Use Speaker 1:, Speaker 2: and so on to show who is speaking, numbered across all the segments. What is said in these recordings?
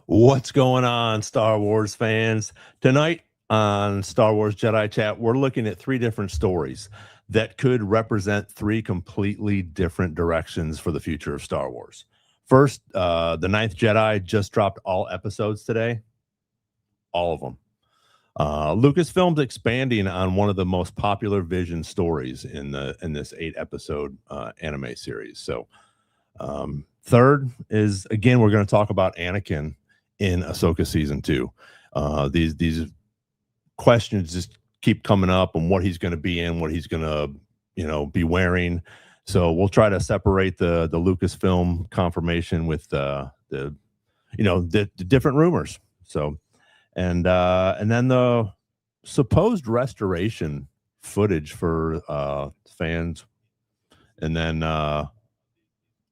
Speaker 1: What's going on, Star Wars fans? Tonight on Star Wars Jedi Chat, we're looking at three different stories that could represent three completely different directions for the future of Star Wars. First, the Ninth Jedi just dropped all episodes today. All of them. Lucasfilm's expanding on one of the most popular Vision stories in this 8-episode anime series. So, third is, again, we're going to talk about Anakin in Ahsoka season 2. These questions just keep coming up on what he's going to be in, what he's going to be wearing. So we'll try to separate the Lucasfilm confirmation with the different rumors. So and then the supposed restoration footage for fans, and then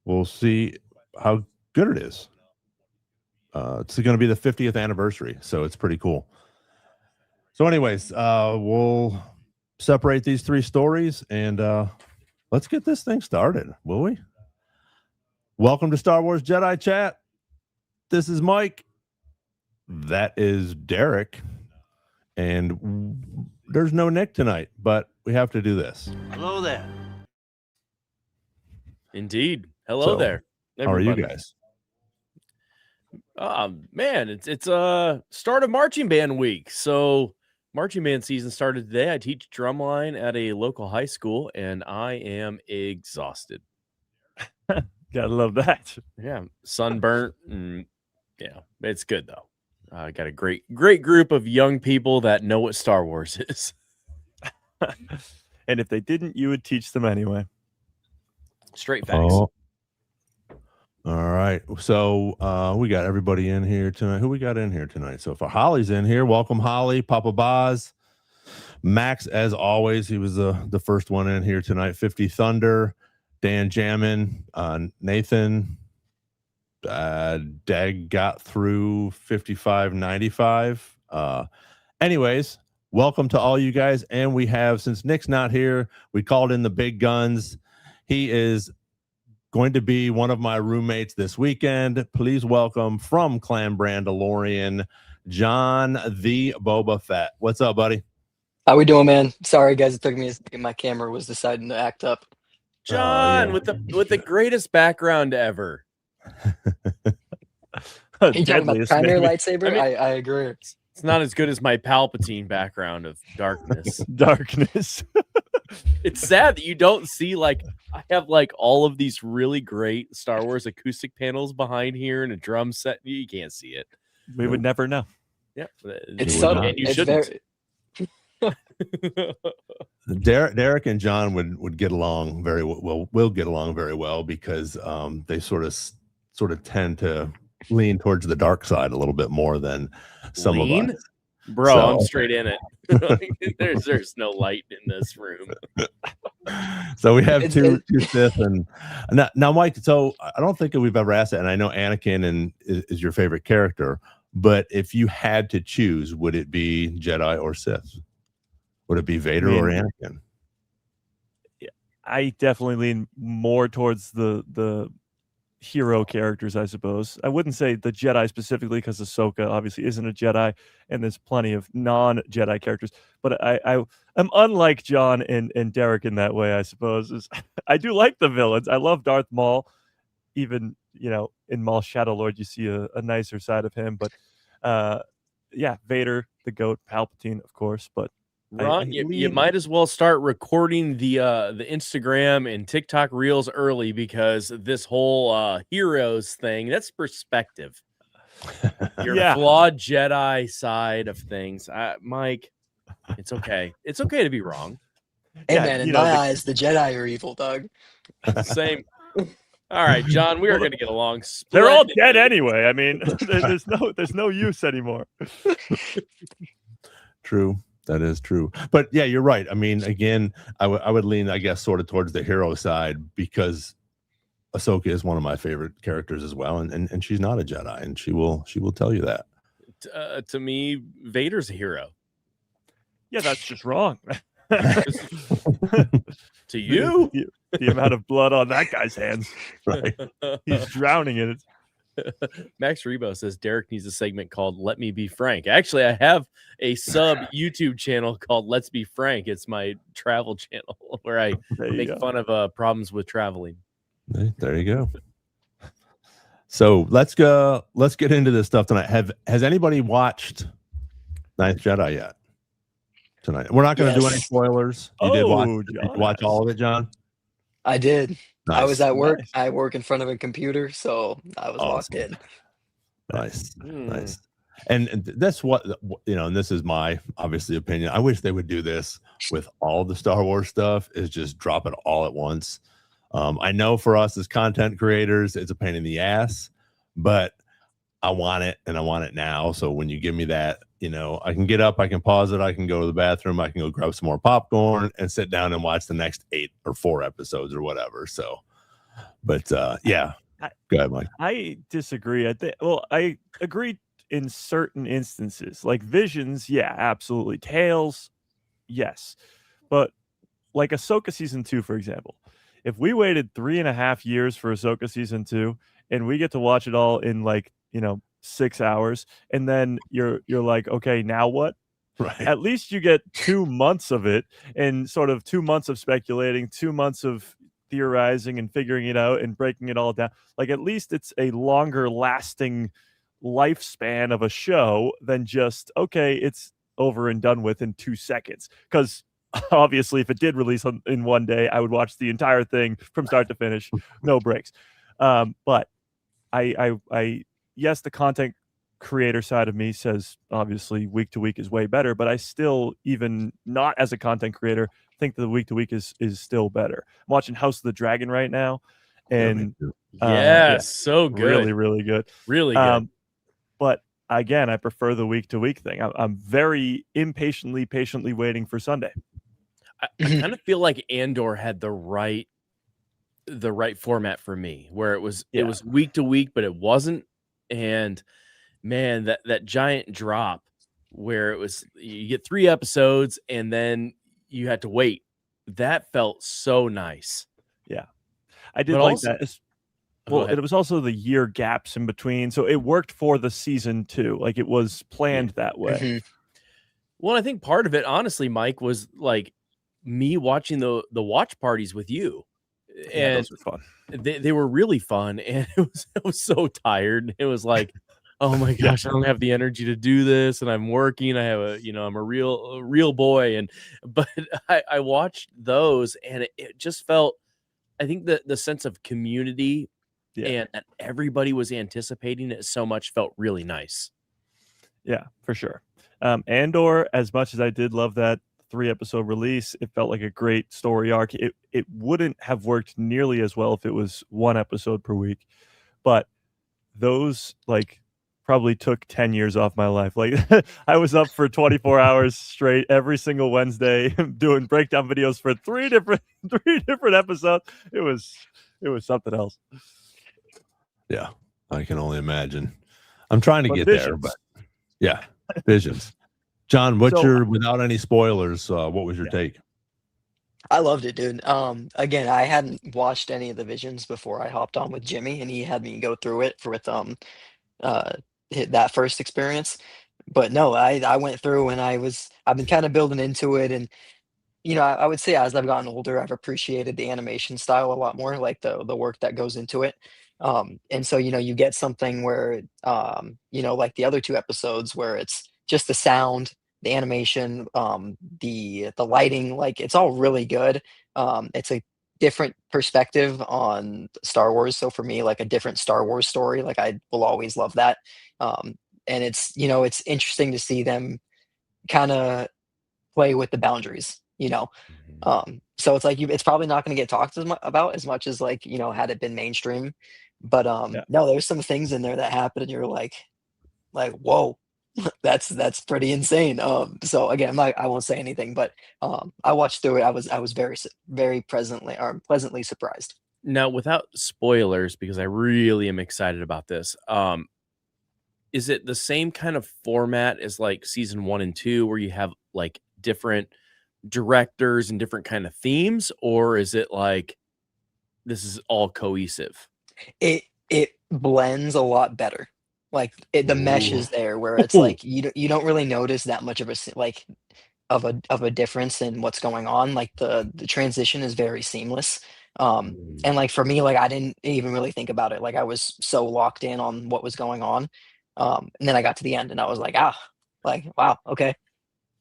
Speaker 1: we'll see how good it is. It's going to be the 50th anniversary, so it's pretty cool. So anyways, we'll separate these three stories, and let's get this thing started, will we? Welcome to Star Wars Jedi Chat. This is Mike. That is Derek. And there's no Nick tonight, but we have to do this.
Speaker 2: Hello there.
Speaker 3: Indeed. Hello there.
Speaker 1: Everybody. How are you guys?
Speaker 3: Man, it's start of marching band week. So marching band season started today. I teach drumline at a local high school, and I am exhausted.
Speaker 2: Gotta love that.
Speaker 3: Yeah, sunburnt, and yeah, it's good though. I got a great group of young people that know what Star Wars is.
Speaker 2: And if they didn't, you would teach them anyway.
Speaker 3: Straight facts.
Speaker 1: Oh. All right. So we got everybody in here tonight. Who we got in here tonight so far? Holly's in here. Welcome, Holly. Papa Boz. Max, as always, he was the first one in here tonight. 50 Thunder. Dan Jammin. Nathan. Dag got through 5595. Anyways, welcome to all you guys. And we have, since Nick's not here, we called in the big guns. He is going to be one of my roommates this weekend. Please welcome from Clan Brandalorian, John the Boba Fett. What's up, buddy?
Speaker 4: How we doing, man? Sorry, guys. It took me a second. My camera was deciding to act up.
Speaker 3: John, with the greatest background ever.
Speaker 4: You talking about the primary lightsaber? I agree.
Speaker 3: It's not as good as my Palpatine background of darkness.
Speaker 2: Darkness.
Speaker 3: It's sad that you don't see, like, I have like all of these really great Star Wars acoustic panels behind here and a drum set. You can't see it.
Speaker 2: We would never know.
Speaker 3: Yeah,
Speaker 4: it's subtle.
Speaker 3: And you shouldn't.
Speaker 1: Derek and John would get along very well. Will get along very well because they sort of tend to lean towards the dark side a little bit more than some of us.
Speaker 3: Bro, so, I'm straight in it. there's no light in this room.
Speaker 1: So we have two Sith, and now Mike. So I don't think we've ever asked that, and I know Anakin is your favorite character, but if you had to choose, would it be Jedi or Sith? Would it be Vader or Anakin?
Speaker 2: I definitely lean more towards the hero characters, I suppose. I wouldn't say the Jedi specifically, because Ahsoka obviously isn't a Jedi, and there's plenty of non-Jedi characters. But I'm unlike John and Derek in that way, I suppose. I do like the villains. I love Darth Maul. Even, in Maul Shadow Lord, you see a nicer side of him. But yeah, Vader, the GOAT, Palpatine, of course. But
Speaker 3: Ron, you might as well start recording the Instagram and TikTok reels early, because this whole heroes thing, that's perspective. Your flawed Jedi side of things. Mike, it's okay. It's okay to be wrong.
Speaker 4: Hey, man, in my eyes, the Jedi are evil, Doug.
Speaker 3: Same. All right, John, we are going to get along.
Speaker 2: They're all dead anyway. I mean, there's no use anymore.
Speaker 1: True. That is true. But yeah, you're right. I mean, again, I would lean, I guess, sort of towards the hero side, because Ahsoka is one of my favorite characters as well, and she's not a Jedi, and she will tell you that.
Speaker 3: To me, Vader's a hero.
Speaker 2: Yeah, that's just wrong.
Speaker 3: To you?
Speaker 2: The amount of blood on that guy's hands.
Speaker 1: Right.
Speaker 2: He's drowning in it.
Speaker 3: Max Rebo says Derek needs a segment called Let Me Be Frank. Actually, I have a sub YouTube channel called Let's Be Frank. It's my travel channel where I make fun of problems with traveling.
Speaker 1: There you go. So let's get into this stuff tonight. Has anybody watched Ninth Jedi yet? Tonight. We're not going to do any spoilers. Did you watch all of it, John?
Speaker 4: I did.
Speaker 1: Nice.
Speaker 4: I was at work. Nice. I work in front of a computer, so I was locked in.
Speaker 1: Nice. Nice. And that's what, and this is my obviously opinion. I wish they would do this with all the Star Wars stuff, is just drop it all at once. I know for us as content creators, it's a pain in the ass, but I want it, and I want it now. So when you give me that, I can get up, I can pause it, I can go to the bathroom, I can go grab some more popcorn and sit down and watch the next 8 or 4 episodes or whatever. So, but yeah, go ahead, Mike.
Speaker 2: I disagree. I agree in certain instances, like Visions. Yeah, absolutely. Tales, yes, but like Ahsoka season 2, for example. If we waited 3.5 years for Ahsoka season 2 and we get to watch it all in 6 hours, and then you're like, okay, now what?
Speaker 1: Right.
Speaker 2: At least you get 2 months of it, and sort of 2 months of speculating, 2 months of theorizing and figuring it out and breaking it all down. Like, at least it's a longer lasting lifespan of a show than just, okay, it's over and done with in 2 seconds. Because obviously, if it did release in one day, I would watch the entire thing from start to finish, no breaks. But I yes, the content creator side of me says obviously week to week is way better, but I still, even not as a content creator, think that the week to week is still better. I'm watching House of the Dragon right now, and
Speaker 3: so good,
Speaker 2: really, really good,
Speaker 3: really good.
Speaker 2: But again, I prefer the week to week thing. I'm very patiently waiting for Sunday.
Speaker 3: I kind of feel like Andor had the right format for me, where it was week to week, but it wasn't. And man, that giant drop where it was, you get 3 episodes and then you had to wait. That felt so nice.
Speaker 2: Yeah, I did like that. Well, it was also the year gaps in between, so it worked for the season 2. Like, it was planned that way.
Speaker 3: Well, I think part of it, honestly, Mike, was like me watching the watch parties with you. And
Speaker 2: those were fun.
Speaker 3: They were really fun, and I was so tired. It was like, oh my gosh, I don't have the energy to do this, and I'm working. I have I'm a real boy, but I watched those, and it just felt, I think the sense of community and that everybody was anticipating it so much felt really nice.
Speaker 2: Yeah, for sure. Andor, as much as I did love that 3-episode release, it felt like a great story arc. It wouldn't have worked nearly as well if it was 1 episode per week, but those probably took 10 years off my life. Like, I was up for 24 hours straight every single Wednesday doing breakdown videos for 3 different episodes. It was something else.
Speaker 1: Yeah, I can only imagine. I'm trying to get there, but yeah, Visions. John, without any spoilers, what was your take?
Speaker 4: I loved it, dude. Again, I hadn't watched any of the Visions before I hopped on with Jimmy, and he had me go through it with that first experience. But no, I went through, and I've been kind of building into it, and I would say as I've gotten older, I've appreciated the animation style a lot more, like the work that goes into it. And so you get something where like the other 2 episodes where it's just the sound, the animation, the lighting, like it's all really good. It's a different perspective on Star Wars. So for me, like a different Star Wars story, like I will always love that. And it's it's interesting to see them kind of play with the boundaries. So it's like it's probably not going to get talked about as much as had it been mainstream. But no, there's some things in there that happen, and you're like whoa. That's pretty insane. So again, I won't say anything, but I watched through it. I was very pleasantly surprised.
Speaker 3: Now, without spoilers, because I really am excited about this, is it the same kind of format as like season 1 and 2, where you have like different directors and different kind of themes, or is it like this is all cohesive?
Speaker 4: It blends a lot better. Like the mesh is there where it's
Speaker 1: Ooh.
Speaker 4: like you don't really notice that much of like of a difference in what's going on. Like the transition is very seamless. And like for me, like I didn't even really think about it. Like I was so locked in on what was going on. And then I got to the end and I was like, like wow, okay.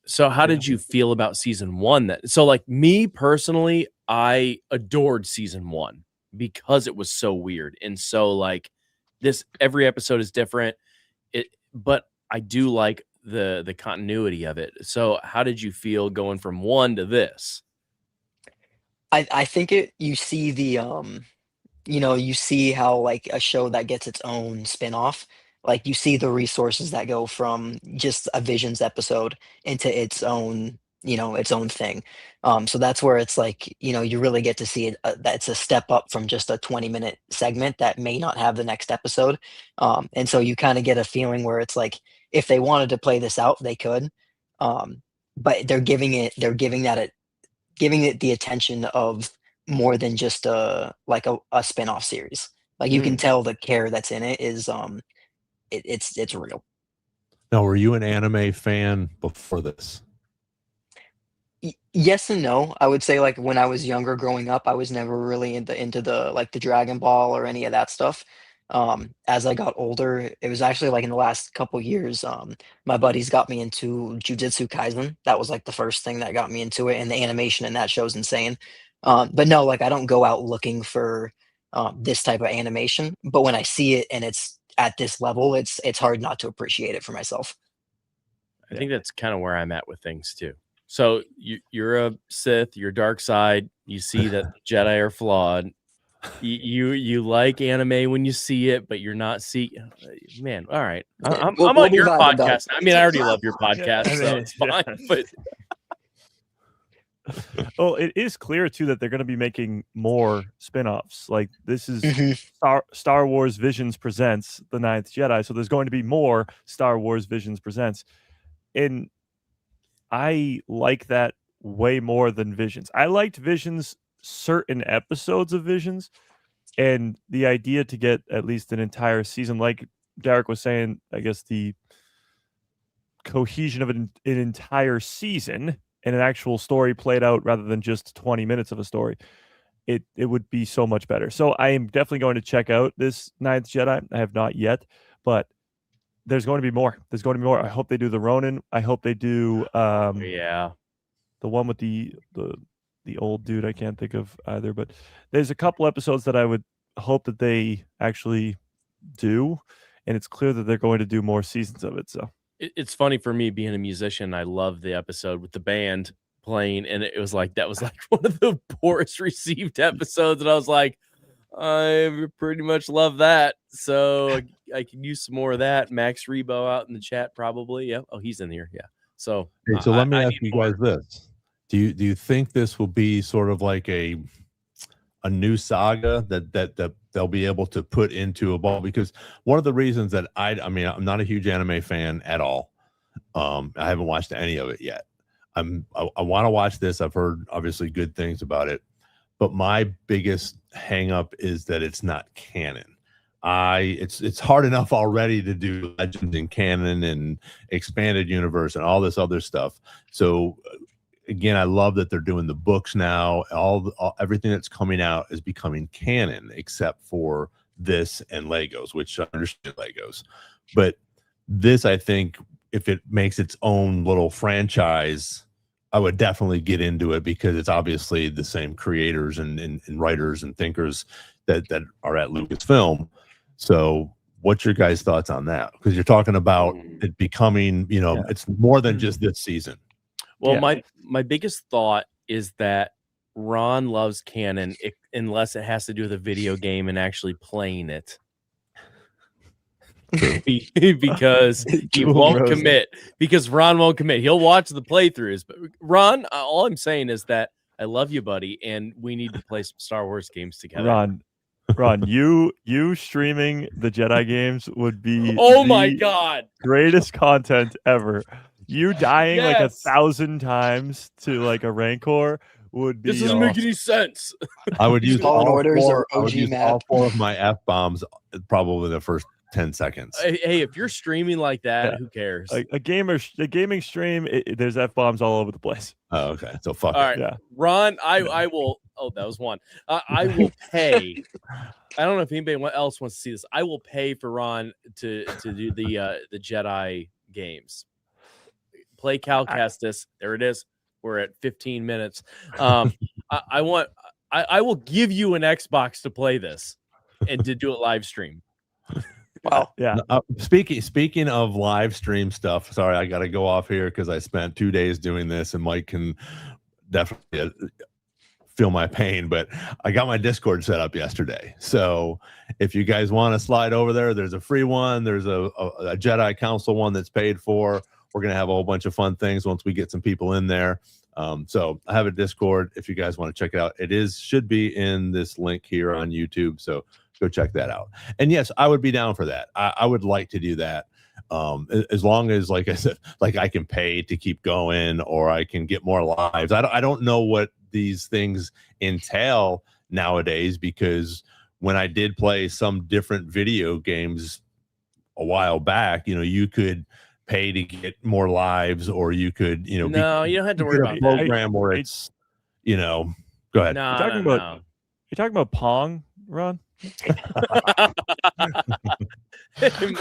Speaker 3: So how did you feel about season 1 then? So like me personally, I adored season 1 because it was so weird. And so like every episode is different. But I do like the continuity of it. So how did you feel going from 1 to this?
Speaker 4: I think you see the you see how like a show that gets its own spin-off, like you see the resources that go from just a Visions episode into its own, its own thing. So that's where it's like, you really get to see it, that's a step up from just a 20-minute segment that may not have the next episode. And so you kind of get a feeling where it's like, if they wanted to play this out, they could. But giving it the attention of more than just a spin-off series. Like you can tell the care that's in it is it's real.
Speaker 1: Now, were you an anime fan before this?
Speaker 4: Yes and no. I would say like when I was younger growing up, I was never really into the like the Dragon Ball or any of that stuff. As I got older, it was actually like in the last couple years, my buddies got me into Jujutsu Kaisen. That was like the first thing that got me into it, and the animation in that show's insane. But no, like I don't go out looking for this type of animation, but when I see it and it's at this level, it's hard not to appreciate it for myself.
Speaker 3: I think that's kind of where I'm at with things too. So you're a Sith, you're dark side. You see that the Jedi are flawed. You like anime when you see it, but you're not man. All right, I'm
Speaker 4: We'll
Speaker 3: on
Speaker 4: be
Speaker 3: your
Speaker 4: vibing, dog.
Speaker 3: podcast. I mean, I already love your podcast,
Speaker 2: Yeah, I
Speaker 3: so
Speaker 2: mean,
Speaker 3: it's fine.
Speaker 2: yeah.
Speaker 3: But
Speaker 2: Well, it is clear too that they're going to be making more spin-offs. Like this is Star Wars Visions presents the Ninth Jedi, so there's going to be more Star Wars Visions presents, and I like that way more than Visions. I liked Visions, certain episodes of Visions, and the idea to get at least an entire season, like Derek was saying, I guess the cohesion of an entire season and an actual story played out rather than just 20 minutes of a story, it would be so much better. So I am definitely going to check out this Ninth Jedi. I have not yet, but there's going to be more. There's going to be more. I hope they do the Ronin. I hope they do
Speaker 3: yeah,
Speaker 2: the one with the old dude. I can't think of either, but there's a couple episodes that I would hope that they actually do, and it's clear that they're going to do more seasons of it. So
Speaker 3: it's funny for me being a musician. I love the episode with the band playing, and it was like that was like one of the poorest received episodes, and I was like, I pretty much love that. So I can use some more of that. Max Rebo out in the chat probably. Yeah. Oh, he's in here. Yeah. So
Speaker 1: So let me ask you guys this: Do you think this will be sort of like a new saga that they'll be able to put into a ball? Because one of the reasons that I mean, I'm not a huge anime fan at all. I haven't watched any of it yet. I want to watch this. I've heard obviously good things about it, but my biggest hang up is that it's not canon. It's hard enough already to do Legends in canon and expanded universe and all this other stuff. So again, I love that they're doing the books now. Everything that's coming out is becoming canon, except for this and Legos, which I understand Legos. But this, I think, if it makes its own little franchise, I would definitely get into it because it's obviously the same creators and writers and thinkers that are at Lucasfilm. So what's your guys' thoughts on that? Because you're talking about it becoming, it's more than just this season.
Speaker 3: Well, my biggest thought is that Ron loves canon unless it has to do with a video game and actually playing it. Because he won't commit. Because Ron won't commit. He'll watch the playthroughs. But Ron, all I'm saying is that I love you, buddy, and we need to play some Star Wars games together.
Speaker 2: Ron, you streaming the Jedi games would be
Speaker 3: my god,
Speaker 2: greatest content ever. You dying like 1,000 times to like a Rancor would be
Speaker 3: This doesn't make any sense.
Speaker 1: I would use
Speaker 4: Fallen
Speaker 1: all
Speaker 4: Orders
Speaker 1: four,
Speaker 4: or
Speaker 1: I would
Speaker 4: OG
Speaker 1: use
Speaker 4: map.
Speaker 1: all 4 of my F-bombs probably the first 10 seconds.
Speaker 3: Hey, if you're streaming like that,
Speaker 2: Yeah.
Speaker 3: who cares?
Speaker 2: a gaming stream. There's F-bombs all over the place.
Speaker 1: Oh, okay. So fuck
Speaker 3: All
Speaker 1: it.
Speaker 3: right,
Speaker 2: Yeah.
Speaker 3: Ron, I will. Oh, that was one. I will pay. I don't know if anybody else wants to see this. I will pay for Ron to do the Jedi games. Play Cal Kestis. There it is. We're at 15 minutes. I will give you an Xbox to play this and to do a live stream.
Speaker 4: Wow.
Speaker 2: Yeah.
Speaker 1: Speaking of live stream stuff, sorry, I got to go off here because I spent 2 days doing this, and Mike can definitely feel my pain. But I got my Discord set up yesterday, so if you guys want to slide over there, there's a free one. There's a Jedi Council one that's paid for. We're gonna have a whole bunch of fun things once we get some people in there. So I have a Discord if you guys want to check it out. It should be in this link here on YouTube. So go check that out. And yes, I would be down for that. I would like to do that. As long as, like I said, like I can pay to keep going, or I can get more lives. I don't know what these things entail nowadays, because when I did play some different video games a while back, you could pay to get more lives, or you could,
Speaker 3: No, you don't have to worry about
Speaker 1: a
Speaker 3: that.
Speaker 1: program where it's, go ahead.
Speaker 3: No,
Speaker 2: You're talking about Pong, Ron?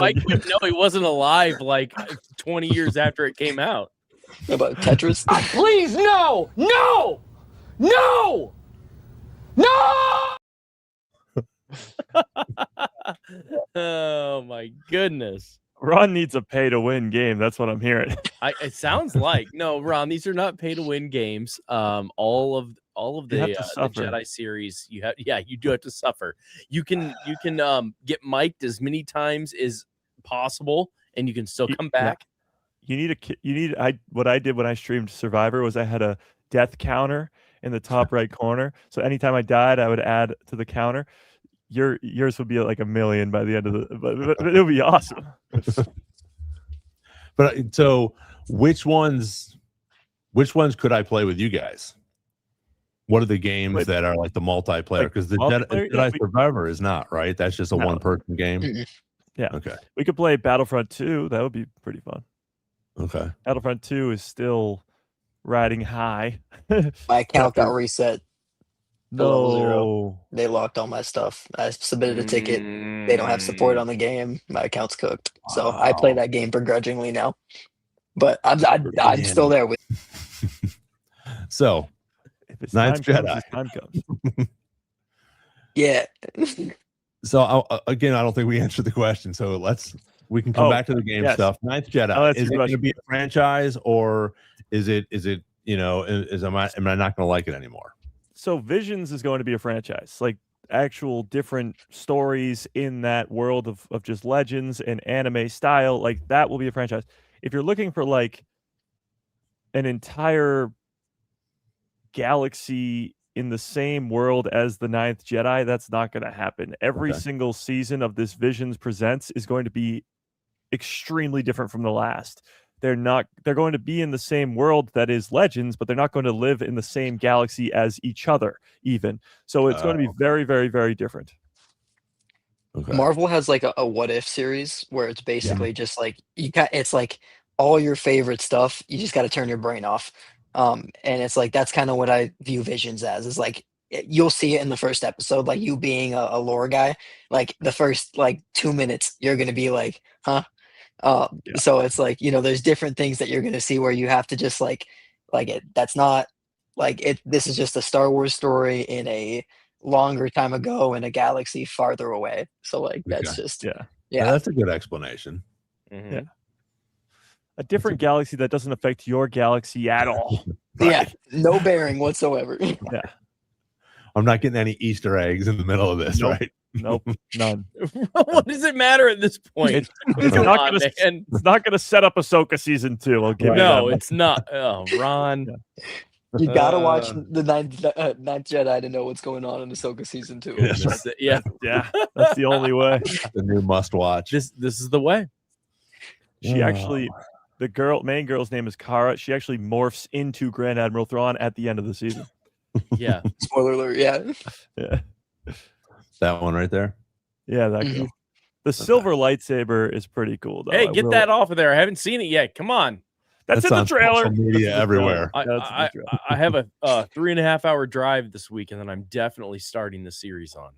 Speaker 3: Mike would know he wasn't alive like 20 years after it came out.
Speaker 4: What about Tetris?
Speaker 5: Please, no! No! No! No!
Speaker 3: Oh my goodness.
Speaker 2: Ron needs a pay-to-win game. That's what I'm hearing.
Speaker 3: It sounds like no, Ron. These are not pay-to-win games. All of
Speaker 2: You have
Speaker 3: the
Speaker 2: to suffer.
Speaker 3: Jedi series, you do have to suffer. You can get mic'd as many times as possible, and you can still come back.
Speaker 2: What I did when I streamed Survivor was I had a death counter in the top right corner. So anytime I died, I would add to the counter. Yours would be like 1 million by the end of but it would be awesome.
Speaker 1: But so which ones could I play with you guys? What are the games that are like the multiplayer? Because the Jedi Survivor is not, right? That's just a one-person game.
Speaker 2: Yeah.
Speaker 1: Okay.
Speaker 2: We could play Battlefront 2. That would be pretty fun.
Speaker 1: Okay.
Speaker 2: Battlefront 2 is still riding high.
Speaker 4: My account got reset. Level 0.
Speaker 2: No.
Speaker 4: They locked all my stuff. I submitted a ticket. They don't have support on the game. My account's cooked. So I play that game begrudgingly now. But I'm still there with.
Speaker 1: So,
Speaker 2: If it's
Speaker 1: Ninth
Speaker 2: time comes,
Speaker 1: Jedi.
Speaker 2: it's time comes.
Speaker 4: Yeah.
Speaker 1: So again, I don't think we answered the question. So we can come back to the game stuff. Ninth Jedi, is it going to be a franchise, or is it am I not going to like it anymore?
Speaker 2: So Visions is going to be a franchise, like actual different stories in that world of just legends and anime style. Like that will be a franchise. If you're looking for like an entire galaxy in the same world as the Ninth Jedi, that's not going to happen. Every single season of this Visions Presents is going to be extremely different from the last. They're going to be in the same world that is Legends, but they're not going to live in the same galaxy as each other even. So it's going to be very, very, very different.
Speaker 1: Okay.
Speaker 4: Marvel has like a what if series where it's basically just like it's like all your favorite stuff. You just got to turn your brain off. And it's like that's kind of what I view Visions as. Is like you'll see it in the first episode, like you being a lore guy. Like the first 2 minutes, you're gonna be like, huh? So it's like there's different things that you're gonna see where you have to just like it. That's not like it. This is just a Star Wars story in a longer time ago in a galaxy farther away. So like that's just
Speaker 1: Yeah, that's a good explanation.
Speaker 3: Mhm.
Speaker 2: Yeah. A different galaxy that doesn't affect your galaxy at all.
Speaker 4: Yeah, no bearing whatsoever.
Speaker 2: Yeah.
Speaker 1: I'm not getting any Easter eggs in the middle of this, right?
Speaker 2: Nope, none.
Speaker 3: What does it matter at this point?
Speaker 2: It's
Speaker 3: Come
Speaker 2: not
Speaker 3: on,
Speaker 2: gonna,
Speaker 3: man.
Speaker 2: it's not going to set up Ahsoka season 2. I'll give you
Speaker 3: No,
Speaker 2: that.
Speaker 3: it's not. Oh, Ron.
Speaker 4: You gotta watch the Ninth Jedi to know what's going on in Ahsoka season 2.
Speaker 1: Yes.
Speaker 3: That's it. Yeah,
Speaker 2: Yeah, that's the only way.
Speaker 1: The new must watch.
Speaker 3: this is the way.
Speaker 2: She actually, the main girl's name is Kara. She actually morphs into Grand Admiral Thrawn at the end of the season.
Speaker 3: Yeah.
Speaker 4: Spoiler alert. Yeah.
Speaker 2: Yeah.
Speaker 1: That one right there.
Speaker 2: Yeah, that
Speaker 4: Mhm.
Speaker 2: guy. The silver lightsaber is pretty cool, though.
Speaker 3: Hey,
Speaker 2: I
Speaker 3: get
Speaker 2: will-
Speaker 3: that off of there. I haven't seen it yet. Come on.
Speaker 2: That's in
Speaker 1: on
Speaker 2: the trailer.
Speaker 1: social media
Speaker 2: That's in the trailer.
Speaker 1: everywhere.
Speaker 3: I,
Speaker 2: That's in the
Speaker 3: I,
Speaker 2: trailer.
Speaker 3: I have a 3.5 hour drive this week, and then I'm definitely starting the series on.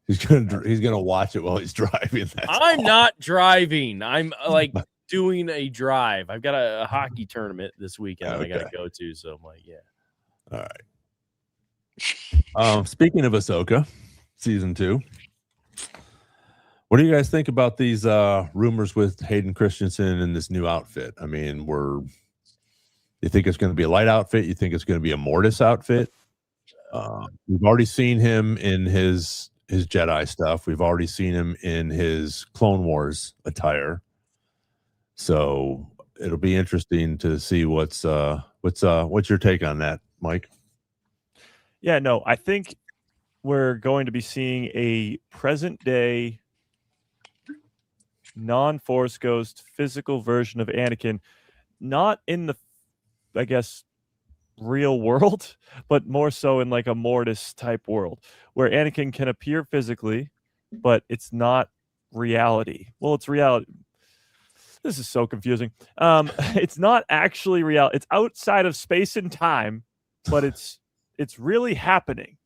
Speaker 1: He's gonna watch it while he's driving. That's
Speaker 3: I'm
Speaker 1: all.
Speaker 3: not driving. I'm like doing a drive. I've got a hockey tournament this weekend that I got to
Speaker 1: Okay.
Speaker 3: go to. So I'm like, yeah.
Speaker 1: All right. Speaking of Ahsoka, season 2. What do you guys think about these rumors with Hayden Christensen in this new outfit? I mean, you think it's going to be a light outfit? You think it's going to be a Mortis outfit? We've already seen him in his Jedi stuff. We've already seen him in his Clone Wars attire. So it'll be interesting to see what's your take on that, Mike?
Speaker 2: Yeah, no, I think we're going to be seeing a present day non-Force Ghost physical version of Anakin, not in the, I guess, real world, but more so in like a Mortis type world where Anakin can appear physically, but it's not reality. Well, it's reality. This is so confusing. It's not actually real. It's outside of space and time, but it's really happening.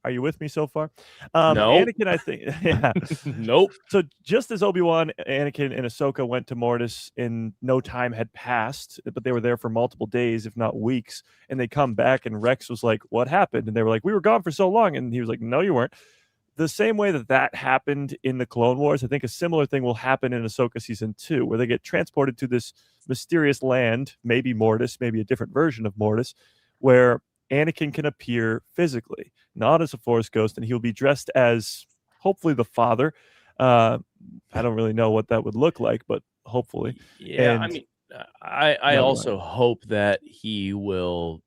Speaker 2: Are you with me so far?
Speaker 3: No.
Speaker 2: Anakin, I think. Yeah.
Speaker 3: Nope.
Speaker 2: So just as Obi-Wan, Anakin, and Ahsoka went to Mortis and no time had passed, but they were there for multiple days, if not weeks, and they come back and Rex was like, what happened? And they were like, we were gone for so long. And he was like, no, you weren't. The same way that happened in the Clone Wars, I think a similar thing will happen in Ahsoka season 2, where they get transported to this mysterious land, maybe Mortis, maybe a different version of Mortis, where Anakin can appear physically, not as a Force ghost, and he'll be dressed as hopefully the father. I don't really know what that would look like, but hopefully.
Speaker 3: Yeah,
Speaker 2: And
Speaker 3: I mean, I
Speaker 2: No,
Speaker 3: also hope that he will.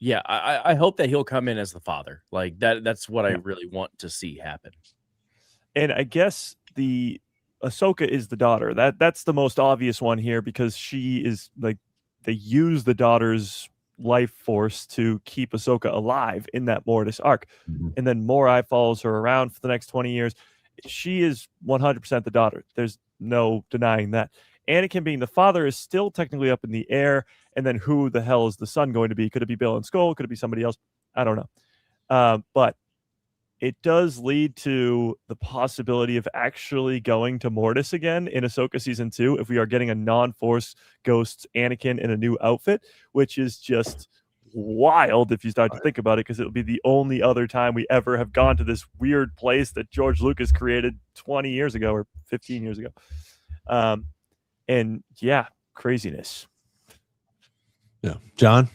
Speaker 3: Yeah, I hope that he'll come in as the father. Like that. That's what I
Speaker 2: Yeah.
Speaker 3: really want to see happen.
Speaker 2: And I guess the Ahsoka is the daughter. That's the most obvious one here because she is like they use the daughter's life force to keep Ahsoka alive in that Mortis arc.
Speaker 1: Mhm.
Speaker 2: And then Morai follows her around for the next 20 years. She is 100% the daughter. There's no denying that. Anakin being the father is still technically up in the air. And then who the hell is the son going to be? Could it be Bill and Skull? Could it be somebody else? I don't know. But it does lead to the possibility of actually going to Mortis again in Ahsoka season 2 if we are getting a non-Force ghost Anakin in a new outfit, which is just wild if you start to think about it, because it will be the only other time we ever have gone to this weird place that George Lucas created 20 years ago or 15 years ago. And yeah, craziness.
Speaker 1: Yeah, John.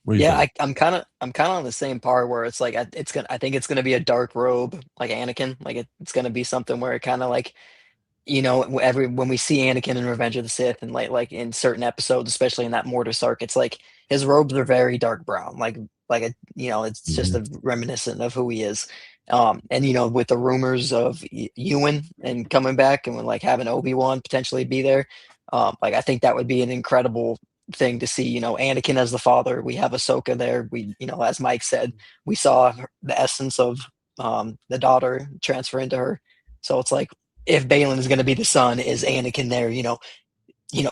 Speaker 1: What do you
Speaker 4: Yeah,
Speaker 1: think?
Speaker 4: I'm kind of on the same part where it's like I think it's gonna be a dark robe like Anakin, like it's gonna be something where it kind of like when we see Anakin in Revenge of the Sith and like in certain episodes, especially in that Mortis arc, it's like his robes are very dark brown, like it's just a reminiscent of who he is. And with the rumors of Ewan and coming back and like having Obi-Wan potentially be there, like I think that would be an incredible thing to see. Anakin as the father. We have Ahsoka there. We as Mike said, we saw the essence of the daughter transfer into her. So it's like if Balin is going to be the son, is Anakin there?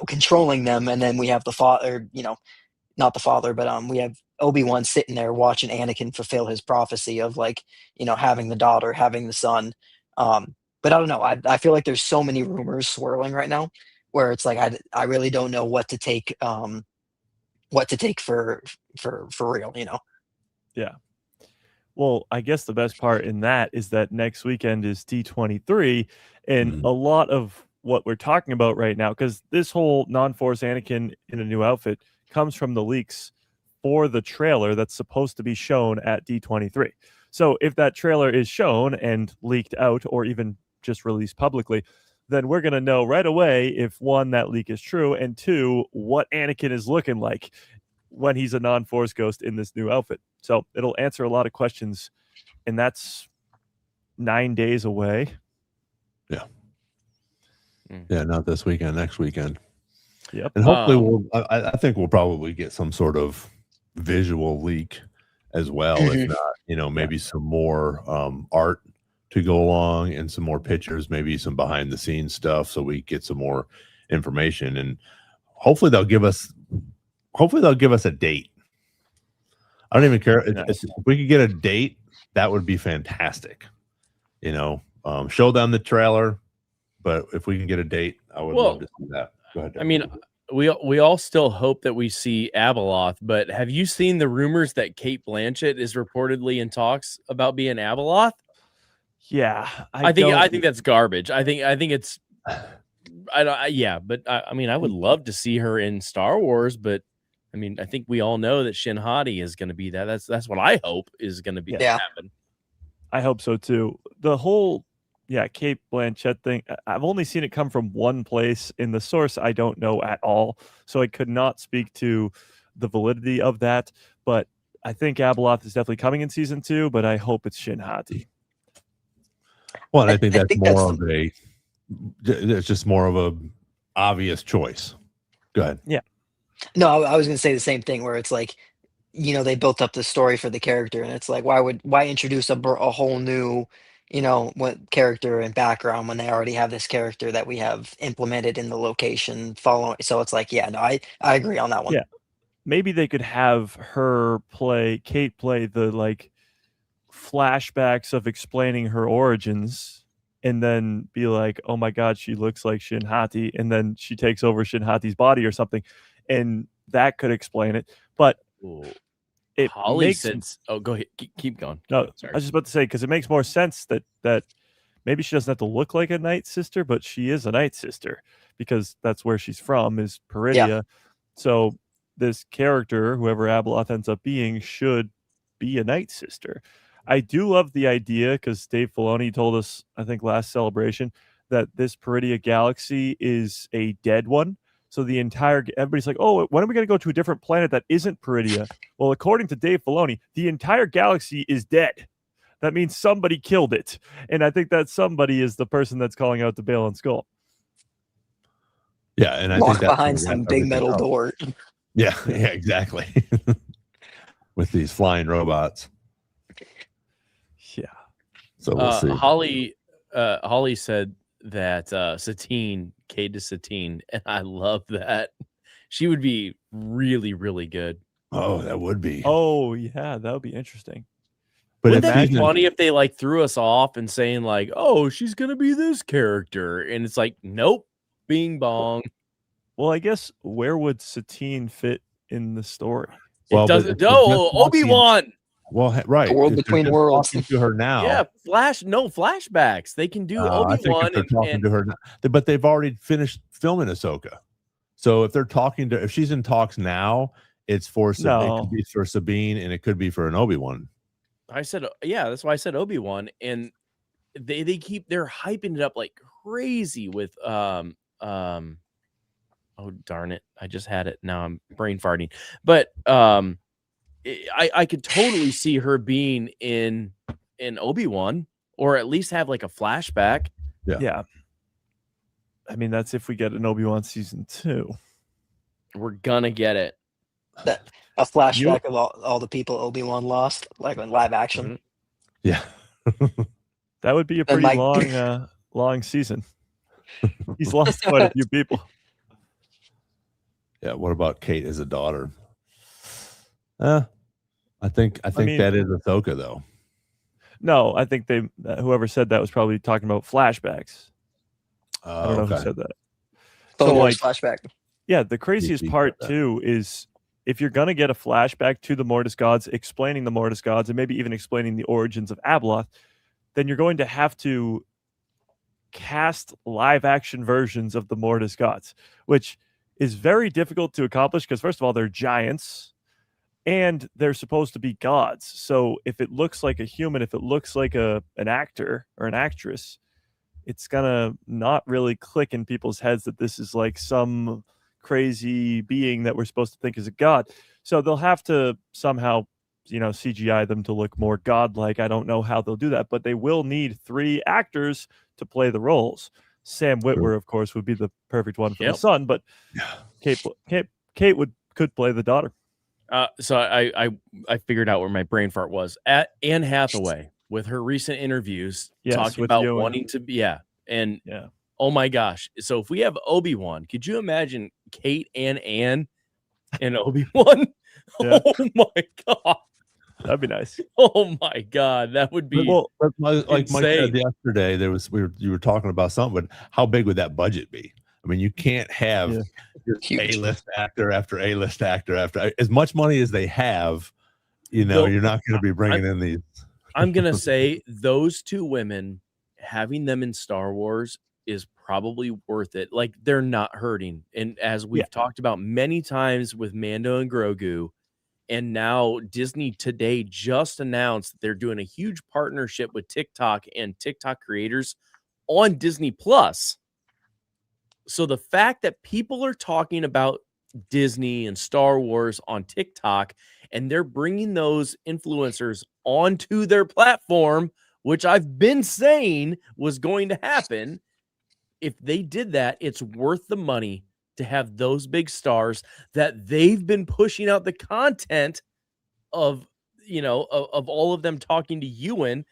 Speaker 4: Controlling them, and then we have the father. Not the father, but we have Obi-Wan sitting there watching Anakin fulfill his prophecy of like having the daughter, having the son. But I don't know. I feel like there's so many rumors swirling right now where it's like I really don't know what to take for real.
Speaker 2: Yeah. Well, I guess the best part in that is that next weekend is D23, and a lot of what we're talking about right now, because this whole non-Force Anakin in a new outfit comes from the leaks for the trailer that's supposed to be shown at D23. So if that trailer is shown and leaked out or even just released publicly, then we're going to know right away if, one, that leak is true, and two, what Anakin is looking like when he's a non-Force ghost in this new outfit. So it'll answer a lot of questions, and that's 9 days away.
Speaker 1: Yeah. Yeah, not this weekend, next weekend.
Speaker 2: Yep.
Speaker 1: And hopefully I think we'll probably get some sort of visual leak as well. If not, maybe some more art to go along and some more pictures, maybe some behind the scenes stuff, so we get some more information. And hopefully they'll give us a date. I don't even care if we could get a date. That would be fantastic. Show them the trailer, but if we can get a date, I would love to see that. Go ahead.
Speaker 3: I mean, we all still hope that we see Abeloth, but have you seen the rumors that Cate Blanchett is reportedly in talks about being Abeloth?
Speaker 2: Yeah,
Speaker 3: I think that's garbage. I think it's but I mean, I would love to see her in Star Wars, but I mean, I think we all know that Shin Hati is going to be that. That's what I hope is going to be happen.
Speaker 2: I hope so too. The whole Cate Blanchett thing, I've only seen it come from one place. In the source, I don't know at all, so I could not speak to the validity of that. But I think Abeloth is definitely coming in season 2, but I hope it's Shin Hati.
Speaker 1: Well, and I think that's it's just more of a obvious choice. Go ahead.
Speaker 2: Yeah.
Speaker 4: No, I was going to say the same thing, where it's like, they built up the story for the character, and it's like, why introduce a whole new, what character and background when they already have this character that we have implemented in the location following. So it's like, I agree on that one.
Speaker 2: Yeah. Maybe they could have Kate play the flashbacks of explaining her origins, and then be like, oh my God, she looks like Shin Hati, and then she takes over Shin Hati's body or something, and that could explain it. But
Speaker 3: Holly makes sense. Oh, go ahead. Keep going.
Speaker 2: No, sorry. I was just about to say, because it makes more sense that maybe she doesn't have to look like a Night Sister, but she is a Night Sister, because that's where she's from, is Peridia. Yeah. So this character, whoever Abeloth ends up being, should be a Night Sister. I do love the idea, because Dave Filoni told us, I think last Celebration, that this Peridia galaxy is a dead one. So everybody's like, oh, when are we going to go to a different planet that isn't Peridia? Well, according to Dave Filoni, the entire galaxy is dead. That means somebody killed it. And I think that somebody is the person that's calling out the Bale and Skull.
Speaker 1: Yeah, and I
Speaker 4: think
Speaker 1: that's
Speaker 4: behind some big metal door.
Speaker 1: Yeah, exactly. With these flying robots.
Speaker 2: Yeah.
Speaker 1: So we'll see.
Speaker 3: Holly said that Satine, Kate is Satine, and I love that. She would be really, really good.
Speaker 1: Oh, that would be.
Speaker 2: Oh, yeah, that would be interesting.
Speaker 3: But wouldn't that be funny if they threw us off and saying oh, she's gonna be this character, and it's like, nope, bing bong.
Speaker 2: Well, I guess where would Satine fit in the story?
Speaker 3: It doesn't. No, Obi-Wan.
Speaker 1: Well, right.
Speaker 4: The world between worlds.
Speaker 1: To her now.
Speaker 3: Yeah, flashbacks. They can do Obi-Wan.
Speaker 1: They're talking to her now, but they've already finished filming Ahsoka. So if they're if she's in talks now, it's for it could be for Sabine, and it could be for an Obi-Wan.
Speaker 3: I said, yeah, that's why I said Obi-Wan, and they're hyping it up like crazy with oh darn it, I just had it. Now I'm brain farting, but I could totally see her being in Obi-Wan, or at least have a flashback.
Speaker 2: Yeah. I mean, that's if we get an Obi-Wan season 2.
Speaker 3: We're gonna get it.
Speaker 4: A flashback of all the people Obi-Wan lost, in live action.
Speaker 1: Yeah.
Speaker 2: That would be a pretty long season. He's lost quite a few people.
Speaker 1: Yeah. What about Kate as a daughter? I think that is Ahsoka, though.
Speaker 2: No, I think whoever said that was probably talking about flashbacks. I don't know who said that.
Speaker 4: So flashback.
Speaker 2: Yeah, the craziest part too is if you're gonna get a flashback to the Mortis gods, explaining the Mortis gods, and maybe even explaining the origins of Abeloth, then you're going to have to cast live action versions of the Mortis gods, which is very difficult to accomplish because, first of all, they're giants and they're supposed to be gods. So if it looks like a human, if it looks like an actor or an actress, it's gonna not really click in people's heads that this is some crazy being that we're supposed to think is a god. So they'll have to somehow, CGI them to look more godlike. I don't know how they'll do that, but they will need 3 actors to play the roles. Sam Witwer, of course, would be the perfect one for the son, but Kate could play the daughter.
Speaker 3: So I figured out where my brain fart was. At Anne Hathaway with her recent interviews
Speaker 2: Yes,
Speaker 3: talking
Speaker 2: with
Speaker 3: about
Speaker 2: Ewan.
Speaker 3: wanting to be and
Speaker 2: Yeah.
Speaker 3: oh my gosh. So if we have Obi-Wan, could you imagine Kate and Anne and Obi-Wan?
Speaker 2: Yeah.
Speaker 3: Oh my god.
Speaker 2: That'd be nice.
Speaker 3: Oh my god. That would be
Speaker 1: Well, like Mike said
Speaker 3: insane.
Speaker 1: yesterday, you were talking about something, but how big would that budget be? I mean, you can't have
Speaker 4: Huge.
Speaker 1: A-list actor after A-list actor after as much money as they have. You know, you're not going to be bringing in these.
Speaker 3: I'm gonna say those two women, having them in Star Wars is probably worth it. Like they're not hurting. And as we've talked about many times with Mando and Grogu, and now Disney today just announced that they're doing a huge partnership with TikTok and TikTok creators on Disney Plus. So the fact that people are talking about Disney and Star Wars on TikTok and they're bringing those influencers onto their platform, which I've been saying was going to happen. If they did that, it's worth the money to have those big stars that they've been pushing out the content of, of all of them talking to Ewan.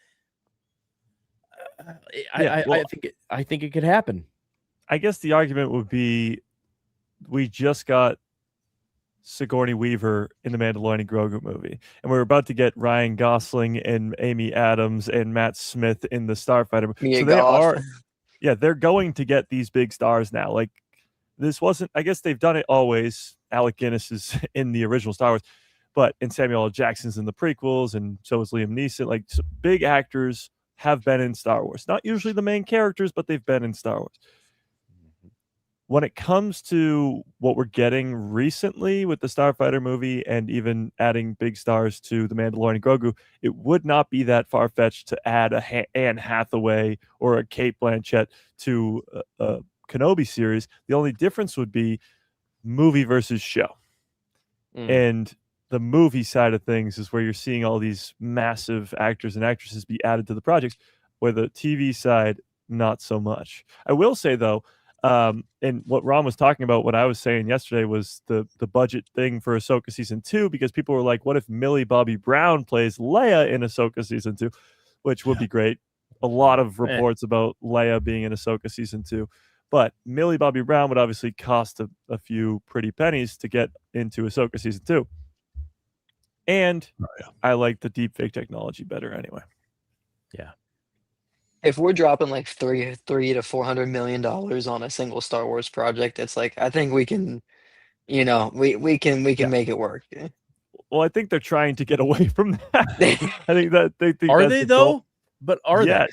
Speaker 3: I think it could happen.
Speaker 2: I guess the argument would be we just got Sigourney Weaver in the Mandalorian Grogu movie, and we're about to get Ryan Gosling and Amy Adams and Matt Smith in the Starfighter. So they are, they're going to get these big stars now. Like this wasn't, I guess they've done it always. Alec Guinness is in the original Star Wars, but and Samuel L. Jackson's in the prequels, and so is Liam Neeson. Like big actors have been in Star Wars. Not usually the main characters, but they've been in Star Wars. When it comes to what we're getting recently with the Starfighter movie and even adding big stars to the Mandalorian Grogu, it would not be that far-fetched to add a Anne Hathaway or a Cate Blanchett to a Kenobi series. The only difference would be movie versus show. And the movie side of things is where you're seeing all these massive actors and actresses be added to the projects, where the TV side, not so much. I will say, though, and what Ron was talking about, what I was saying yesterday was the budget thing for Ahsoka season 2, because people were like, what if Millie Bobby Brown plays Leia in Ahsoka season 2, which would be great. A lot of reports about Leia being in Ahsoka season 2, but Millie Bobby Brown would obviously cost a few pretty pennies to get into Ahsoka season 2. And I like the deepfake technology better anyway.
Speaker 3: Yeah.
Speaker 4: If we're dropping like $300 to $400 million on a single Star Wars project, it's like I think we can, we can make it work.
Speaker 2: Well, I think they're trying to get away from that. I think that they think
Speaker 3: are
Speaker 2: that's
Speaker 3: they
Speaker 2: the
Speaker 3: though?
Speaker 2: goal.
Speaker 3: But are they?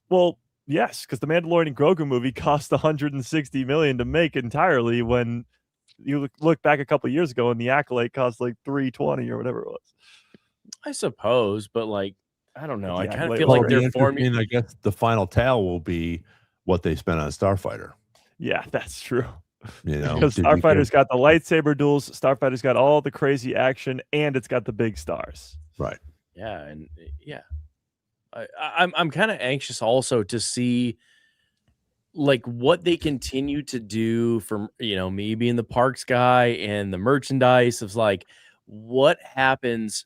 Speaker 2: Well, yes, because the Mandalorian Grogu movie cost $160 million to make entirely. When you look back a couple of years ago, and the Acolyte cost like $320 or whatever it was.
Speaker 3: I suppose, but like, I don't know. I
Speaker 2: Yeah,
Speaker 3: kind of feel
Speaker 2: like
Speaker 3: like they're forming.
Speaker 1: I guess the final tale will be what they spent on Starfighter.
Speaker 2: Yeah, that's true.
Speaker 1: Because
Speaker 2: Starfighter's got the lightsaber duels, Starfighter's got all the crazy action, and it's got the big stars.
Speaker 1: Right.
Speaker 3: Yeah, and I'm kind of anxious also to see like what they continue to do from me being the parks guy and the merchandise of like what happens.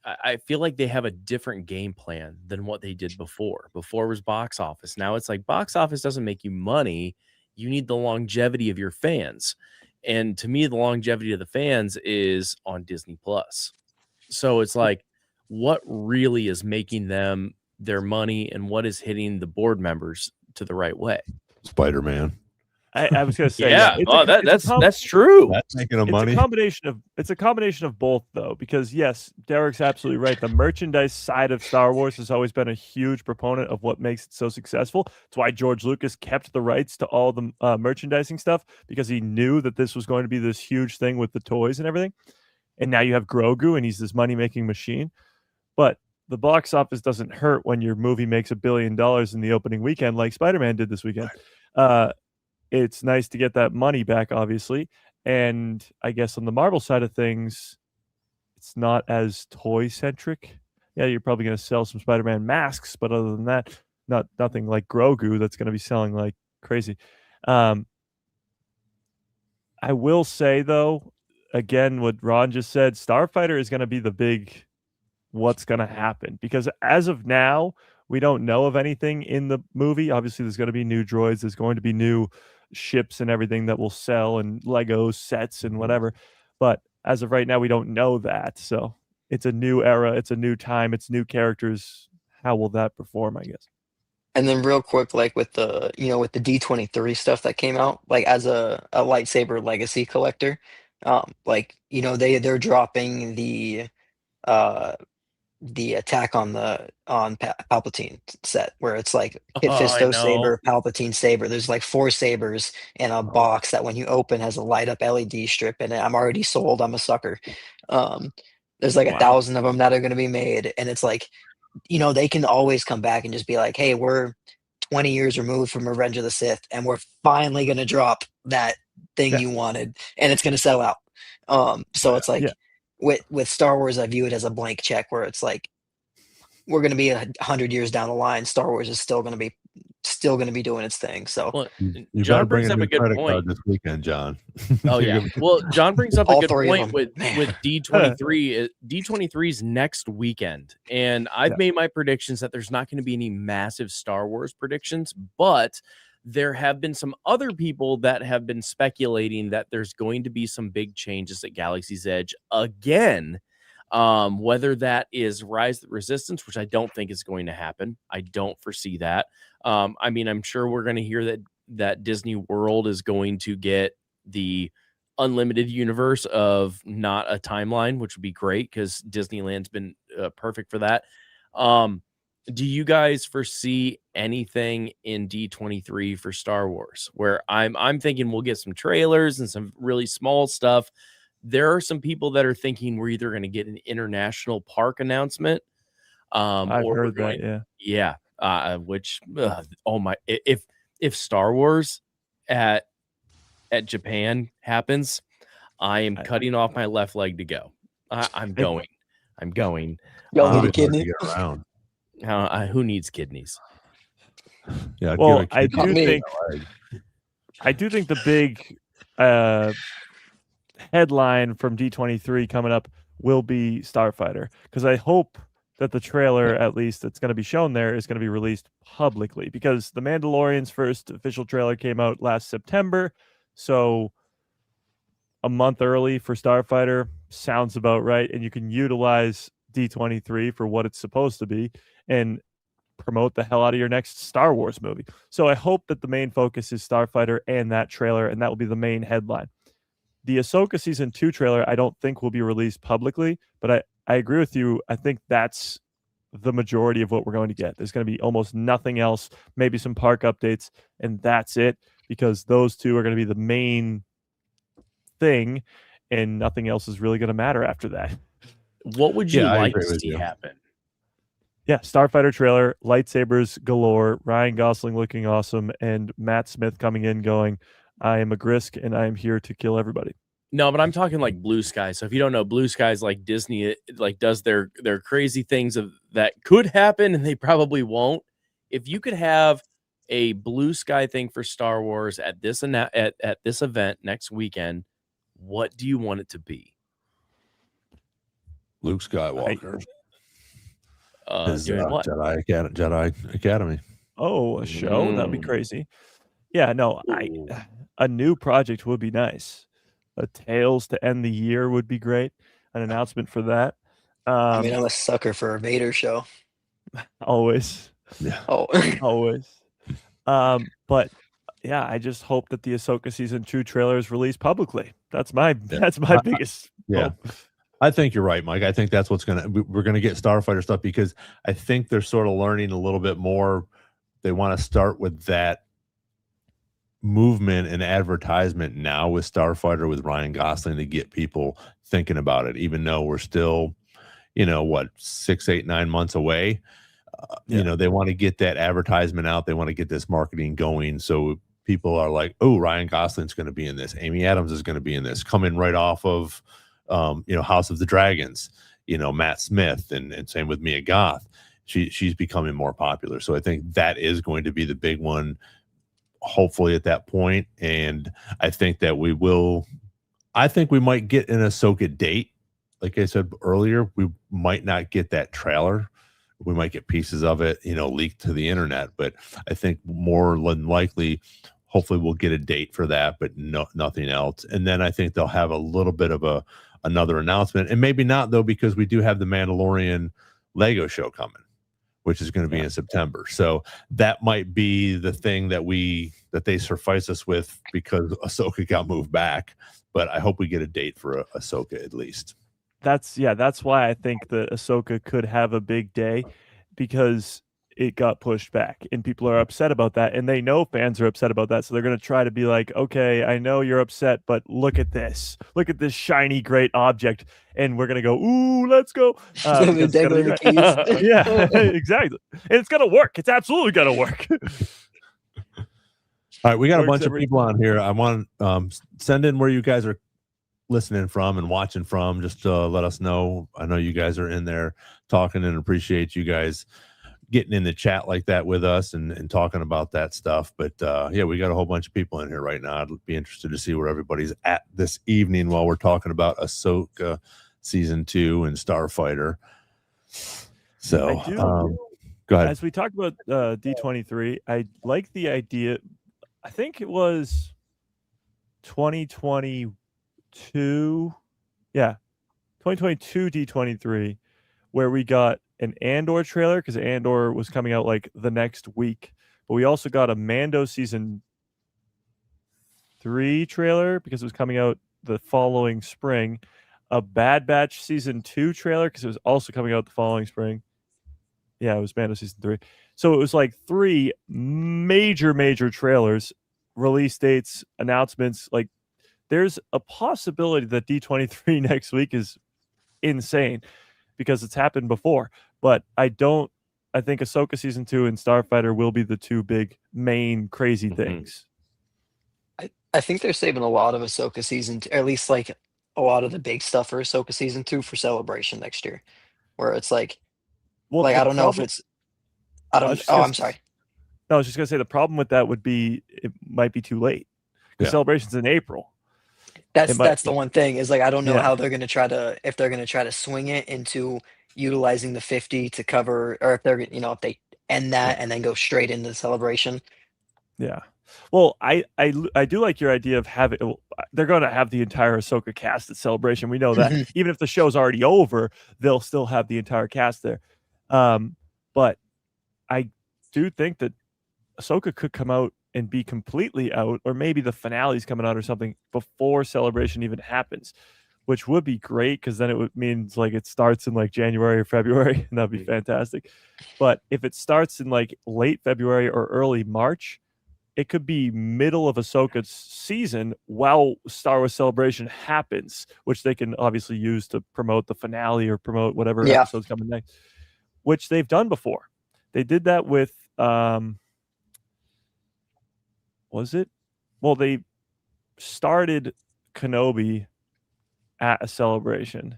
Speaker 3: I feel like they have a different game plan than what they did before. Before was box office. Now it's like box office doesn't make you money. You need the longevity of your fans. And to me, the longevity of the fans is on Disney Plus. So it's like, what really is making them their money and what is hitting the board members to the right way?
Speaker 1: Spider-Man.
Speaker 2: I was going to say,
Speaker 3: that's true.
Speaker 1: That's making them money.
Speaker 2: It's a combination of both, though, because yes, Derek's absolutely right. The merchandise side of Star Wars has always been a huge proponent of what makes it so successful. It's why George Lucas kept the rights to all the merchandising stuff, because he knew that this was going to be this huge thing with the toys and everything. And now you have Grogu, and he's this money-making machine. But the box office doesn't hurt when your movie makes $1 billion in the opening weekend, like Spider-Man did this weekend. It's nice to get that money back, obviously. And I guess on the Marvel side of things, it's not as toy-centric. Yeah, you're probably going to sell some Spider-Man masks, but other than that, nothing like Grogu that's going to be selling like crazy. I will say, though, again, what Ron just said, Starfighter is going to be the big what's going to happen, because as of now, we don't know of anything in the movie. Obviously, there's going to be new droids. There's going to be new ships and everything that will sell, and Lego sets and whatever. But as of right now, we don't know that. So it's a new era. It's a new time. It's new characters. How will that perform, I guess?
Speaker 4: And then real quick, like with the with the D23 stuff that came out, like as a lightsaber legacy collector, like they're dropping the attack on Palpatine set, where it's like Kit
Speaker 3: Oh, I
Speaker 4: Fisto
Speaker 3: know.
Speaker 4: saber, Palpatine saber. There's like 4 sabers in a box that when you open has a light up LED strip in it. I'm already sold. I'm a sucker. There's like
Speaker 2: Wow.
Speaker 4: 1,000 of them that are going to be made, and it's like, they can always come back and just be like, hey, we're 20 years removed from Revenge of the Sith, and we're finally going to drop that thing
Speaker 2: Yeah.
Speaker 4: you wanted, and it's going to sell out. So it's like,
Speaker 2: Yeah.
Speaker 4: with Star Wars, I view it as a blank check, where it's like, we're going to be 100 years down the line. Star Wars is still going to be doing its thing. So
Speaker 3: Well,
Speaker 1: You better
Speaker 3: John
Speaker 1: bring
Speaker 3: brings
Speaker 1: a
Speaker 3: up
Speaker 1: new
Speaker 3: a good
Speaker 1: credit
Speaker 3: point.
Speaker 1: card this weekend, John.
Speaker 3: Oh
Speaker 1: You're
Speaker 3: yeah.
Speaker 1: gonna-
Speaker 3: Well, John brings up a
Speaker 4: All
Speaker 3: good
Speaker 4: 3 of
Speaker 3: point
Speaker 4: them. Man.
Speaker 3: with D23. D23's next weekend, and I've
Speaker 2: Yeah.
Speaker 3: made my predictions that there's not going to be any massive Star Wars predictions, but there have been some other people that have been speculating that there's going to be some big changes at Galaxy's Edge again. Whether that is Rise of the Resistance, which I don't think is going to happen. I don't foresee that. I mean, I'm sure we're going to hear that Disney World is going to get the unlimited universe of not a timeline, which would be great because Disneyland's been perfect for that. Do you guys foresee anything in D23 for Star Wars? Where I'm thinking we'll get some trailers and some really small stuff. There are some people that are thinking we're either going to get an international park announcement.
Speaker 2: I've
Speaker 3: or we're
Speaker 2: heard that.
Speaker 3: going-
Speaker 2: Yeah.
Speaker 3: which oh my, if Star Wars at Japan happens, I am cutting off my left leg to go. I'm going.
Speaker 4: Y'all
Speaker 1: It'll
Speaker 4: need a
Speaker 1: be hard to
Speaker 4: kidney.
Speaker 1: get around.
Speaker 3: Who needs kidneys?
Speaker 1: Yeah.
Speaker 2: Well,
Speaker 1: give a
Speaker 2: I
Speaker 1: kid
Speaker 4: Not
Speaker 2: do
Speaker 4: me.
Speaker 2: think the big headline from D23 coming up will be Starfighter, because I hope that the trailer, at least that's going to be shown there, is going to be released publicly, because The Mandalorian's first official trailer came out last September, so a month early for Starfighter sounds about right, and you can utilize D23 for what it's supposed to be and promote the hell out of your next Star Wars movie. So I hope that the main focus is Starfighter and that trailer, and that will be the main headline. The Ahsoka Season 2 trailer, I don't think will be released publicly, but I agree with you. I think that's the majority of what we're going to get. There's going to be almost nothing else, maybe some park updates, and that's it, because those two are going to be the main thing, and nothing else is really going to matter after that.
Speaker 3: What would you
Speaker 1: Yeah, I
Speaker 3: like
Speaker 1: agree
Speaker 3: to
Speaker 1: with
Speaker 3: see
Speaker 1: you.
Speaker 3: happen?
Speaker 2: Yeah, Starfighter trailer, lightsabers galore, Ryan Gosling looking awesome, and Matt Smith coming in going, I am a Grisk and I am here to kill everybody.
Speaker 3: No, but I'm talking like Blue Sky. So if you don't know, Blue Sky is like Disney, like does their crazy things that could happen and they probably won't. If you could have a Blue Sky thing for Star Wars at this at this event next weekend, what do you want it to be?
Speaker 1: Luke Skywalker. His,
Speaker 3: Doing what?
Speaker 1: Jedi Academy.
Speaker 2: Oh, a show? That'd be
Speaker 3: Mm.
Speaker 2: crazy. Yeah, no,
Speaker 3: Ooh.
Speaker 2: a new project would be nice. A Tales to end the year would be great. An announcement for that.
Speaker 4: I mean, I'm a sucker for a Vader show.
Speaker 2: Always.
Speaker 1: Yeah.
Speaker 4: Oh,
Speaker 2: Always. But yeah, I just hope that the Ahsoka Season 2 trailer is released publicly. That's my biggest
Speaker 1: Yeah.
Speaker 2: hope.
Speaker 1: I think you're right, Mike. I think that's what's we're gonna get Starfighter stuff, because I think they're sort of learning a little bit more. They want to start with that movement and advertisement now with Starfighter, with Ryan Gosling, to get people thinking about it, even though we're still, 6, 8, 9 months away. They want to get that advertisement out. They want to get this marketing going, so people are like, oh, Ryan Gosling's going to be in this, Amy Adams is going to be in this, coming right off of House of the Dragons, Matt Smith, and same with Mia Goth. She's becoming more popular, so I think that is going to be the big one, hopefully at that point. And I think that we will I think we might get an Ahsoka date. Like I said earlier, we might not get that trailer. We might get pieces of it, leaked to the internet. But I think more than likely, hopefully we'll get a date for that, but nothing else. And then I think they'll have a little bit of another announcement. And maybe not, though, because we do have the Mandalorian Lego show coming, which is going to be in September. So that might be the thing that they suffice us with because Ahsoka got moved back. But I hope we get a date for Ahsoka at least.
Speaker 2: That's why I think that Ahsoka could have a big day, because it got pushed back and people are upset about that, and they know fans are upset about that, so they're going to try to be like, okay, I know you're upset, but look at this shiny great object, and we're going to go, ooh, let's go.
Speaker 4: Yeah,
Speaker 2: exactly, and it's going to work. It's absolutely going to work.
Speaker 1: All right, we got a bunch of people on here. I want to send in where you guys are listening from and watching from, just to let us know. I know you guys are in there talking, and appreciate you guys getting in the chat like that with us and talking about that stuff. But yeah, we got a whole bunch of people in here right now. I'd be interested to see where everybody's at this evening while we're talking about Ahsoka season 2 and Starfighter. So go ahead.
Speaker 2: As we talked about D23, I like the idea. I think it was 2022. Yeah, 2022 D23, where we got an Andor trailer, because Andor was coming out like the next week. But we also got a Mando season 3 trailer because it was coming out the following spring. A Bad Batch season 2 trailer because it was also coming out the following spring. Yeah, it was Mando season 3. So it was like 3 major trailers, release dates, announcements. Like, there's a possibility that D23 next week is insane because it's happened before. But I think Ahsoka season 2 and Starfighter will be the 2 big main crazy things.
Speaker 4: I think they're saving a lot of Ahsoka season 2, or at least like a lot of the big stuff for Ahsoka season 2 for Celebration next year, where it's like,
Speaker 2: well,
Speaker 4: I don't know if it's, I'm sorry.
Speaker 2: No, I was just gonna say the problem with that would be it might be too late because Celebration's in April.
Speaker 4: That's the one thing is like I don't know how they're gonna try to swing it into utilizing the 50 to cover, or if they're if they end that and then go straight into the Celebration.
Speaker 2: Yeah. Well, I do like your idea of having. They're going to have the entire Ahsoka cast at Celebration. We know that even if the show's already over, they'll still have the entire cast there. But I do think that Ahsoka could come out and be completely out, or maybe the finale's coming out or something before Celebration even happens, which would be great because then it means like it starts in like January or February, and that'd be fantastic. But if it starts in like late February or early March, it could be middle of Ahsoka's season while Star Wars Celebration happens, which they can obviously use to promote the finale or promote whatever episode's coming next, which they've done before. They did that with, was it? Well, they started Kenobi at a Celebration,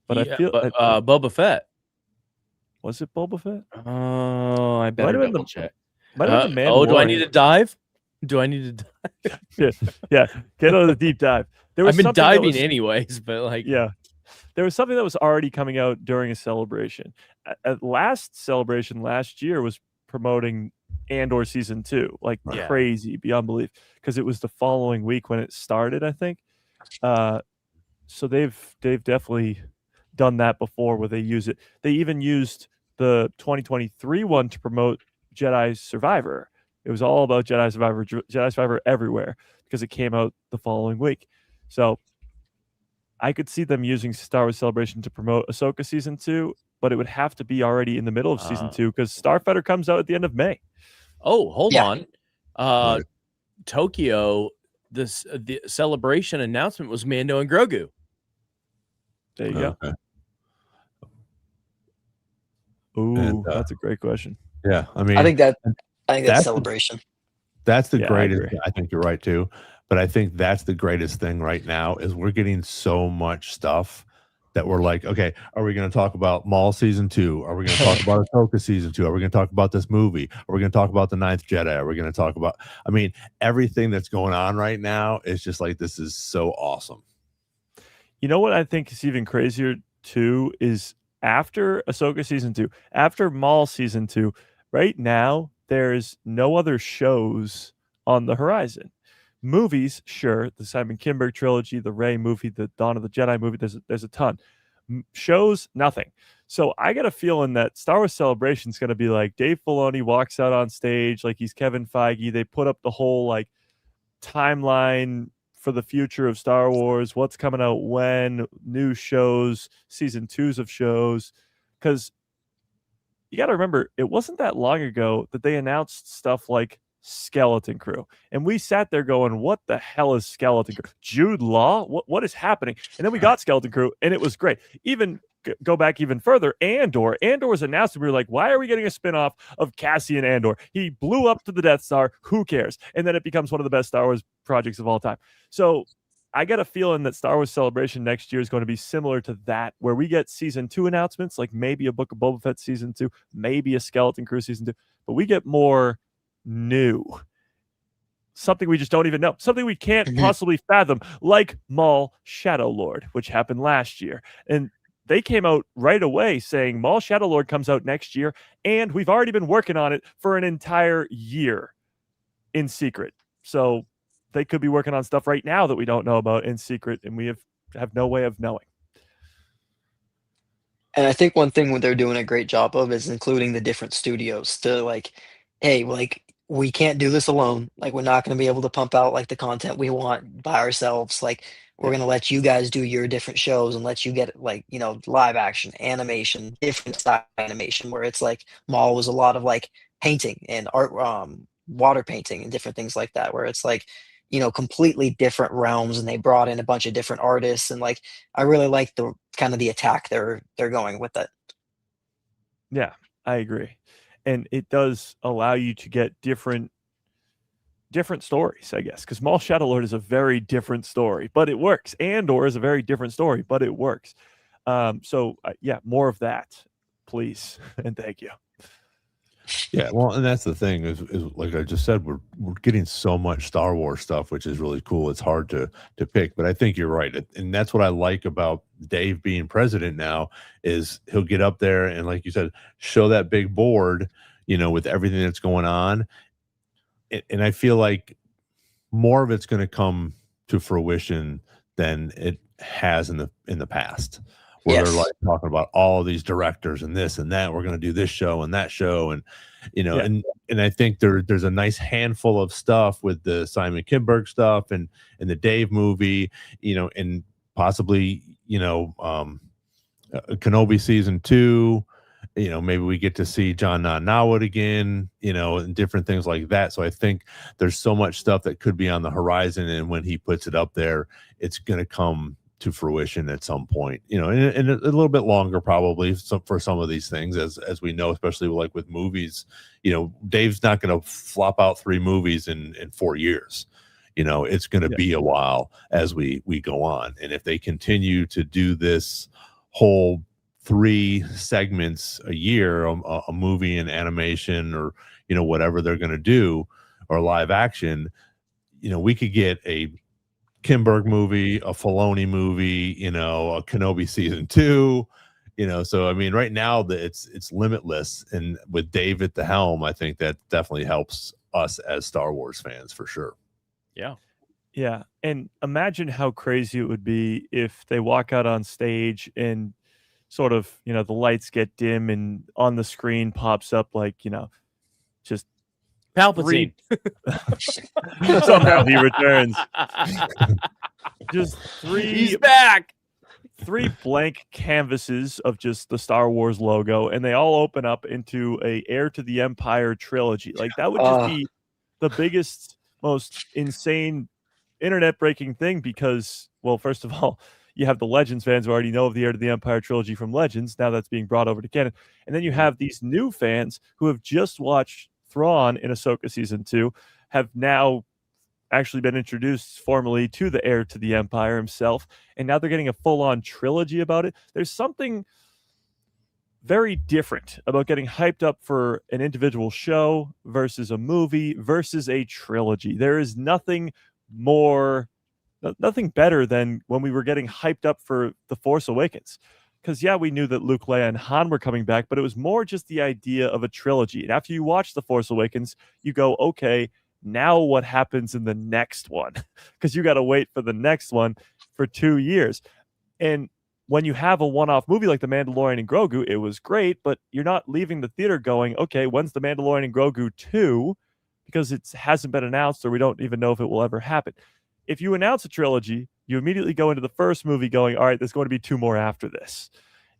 Speaker 2: but I feel
Speaker 3: Boba Fett.
Speaker 2: Was it Boba Fett?
Speaker 3: Oh, I better double check.
Speaker 2: Do I need
Speaker 3: to dive? Do I need to dive?
Speaker 2: yeah. Get on the deep dive.
Speaker 3: I've been diving anyways, but like,
Speaker 2: there was something that was already coming out during a Celebration. At last Celebration last year was promoting Andor season 2, like crazy, beyond belief, because it was the following week when it started, I think. So they've definitely done that before, where they use it. They even used the 2023 one to promote Jedi Survivor. It was all about Jedi Survivor everywhere because it came out the following week. So I could see them using Star Wars Celebration to promote Ahsoka season 2, but it would have to be already in the middle of season 2 because Starfighter comes out at the end of May.
Speaker 3: Oh, hold on. Tokyo, the Celebration announcement was Mando and Grogu.
Speaker 2: There you go. Ooh, that's a great question.
Speaker 1: Yeah, I mean,
Speaker 4: I think that's Celebration.
Speaker 1: That's the greatest. I think you're right too, but I think that's the greatest thing right now is we're getting so much stuff that we're like, okay, are we going to talk about Maul season 2? Are we going to talk about Ahsoka season 2? Are we going to talk about this movie? Are we going to talk about the Ninth Jedi? Are we going to talk about? I mean, everything that's going on right now is just like, this is so awesome.
Speaker 2: You know what I think is even crazier too is after Ahsoka season 2, after Maul season 2, right now there's no other shows on the horizon. Movies, sure, the Simon Kinberg trilogy, the Rey movie, the Dawn of the Jedi movie, there's a ton. Shows, nothing. So I got a feeling that Star Wars Celebration is going to be like Dave Filoni walks out on stage like he's Kevin Feige. They put up the whole like timeline for the future of Star Wars, what's coming out when, new shows, season 2s of shows, because you got to remember, it wasn't that long ago that they announced stuff like Skeleton Crew. And we sat there going, what the hell is Skeleton Crew? Jude Law? What is happening? And then we got Skeleton Crew, and it was great. Even go back even further, Andor was announced, and we were like, why are we getting a spinoff of Cassian Andor? He blew up to the Death Star. Who cares? And then it becomes one of the best Star Wars projects of all time. So I get a feeling that Star Wars Celebration next year is going to be similar to that, where we get season 2 announcements, like maybe a Book of Boba Fett season 2, maybe a Skeleton Crew season 2, but we get more new, something we just don't even know, something we can't possibly fathom, like Maul Shadow Lord, which happened last year. And they came out right away saying Maul Shadow Lord comes out next year, and we've already been working on it for an entire year in secret. So they could be working on stuff right now that we don't know about in secret, and we have no way of knowing.
Speaker 4: And I think one thing what they're doing a great job of is including the different studios to like, hey, like we can't do this alone. Like we're not going to be able to pump out like the content we want by ourselves. Like we're going to let you guys do your different shows and let you get like, you know, live action, animation, different style animation, where it's like Maul was a lot of like painting and art, water painting and different things like that, where it's like, you know, completely different realms, and they brought in a bunch of different artists, and like I really like the kind of the attack they're going with it.
Speaker 2: Yeah, I agree. And it does allow you to get different stories, I guess, because Maul Shadow Lord is a very different story, but it works. Andor is a very different story, but it works. So yeah, more of that, please, and thank you.
Speaker 1: Yeah, well, and that's the thing is like I just said, we're getting so much Star Wars stuff, which is really cool. It's hard to pick, but I think you're right, and that's what I like about Dave being president now is he'll get up there and, like you said, show that big board, you know, with everything that's going on, and I feel like more of it's going to come to fruition than it has in the past. Where
Speaker 4: Yes.
Speaker 1: they're like talking about all of these directors and this and that. We're going to do this show and that show, and you know,
Speaker 2: Yeah.
Speaker 1: and I think there's a nice handful of stuff with the Simon Kinberg stuff and the Dave movie, you know, and possibly, you know, Kenobi season 2. You know, maybe we get to see John Nawat again, you know, and different things like that. So I think there's so much stuff that could be on the horizon, and when he puts it up there, it's going to come to fruition at some point, you know, and a little bit longer probably for some of these things, as we know, especially like with movies. You know, Dave's not going to flop out 3 movies in 4 years. You know, it's going to be a while as we go on, and if they continue to do this whole 3 segments a year, a movie and animation, or you know, whatever they're going to do, or live action, you know, we could get a Kinberg movie, a Filoni movie, you know, a Kenobi season 2, you know. So I mean, right now it's limitless, and with Dave at the helm, I think that definitely helps us as Star Wars fans for sure.
Speaker 2: Yeah, and imagine how crazy it would be if they walk out on stage and sort of, you know, the lights get dim and on the screen pops up like, you know, just
Speaker 3: Palpatine.
Speaker 2: somehow he returns. Just
Speaker 3: He's back.
Speaker 2: 3 blank canvases of just the Star Wars logo, and they all open up into a Heir to the Empire trilogy. Like that would just be the biggest, most insane internet breaking thing, because, well, first of all, you have the Legends fans who already know of the Heir to the Empire trilogy from Legends. Now that's being brought over to canon. And then you have these new fans who have just watched Thrawn in Ahsoka season 2, have now actually been introduced formally to the heir to the Empire himself, and now they're getting a full-on trilogy about it. There's something very different about getting hyped up for an individual show versus a movie versus a trilogy. There is nothing better than when we were getting hyped up for The Force Awakens. Because, yeah, we knew that Luke, Leia, and Han were coming back, but it was more just the idea of a trilogy. And after you watch The Force Awakens, you go, okay, now what happens in the next one? Because you got to wait for the next one for 2 years. And when you have a one-off movie like The Mandalorian and Grogu, it was great, but you're not leaving the theater going, okay, when's The Mandalorian and Grogu 2? Because it hasn't been announced, or we don't even know if it will ever happen. If you announce a trilogy, you immediately go into the first movie going, all right, there's going to be 2 more after this.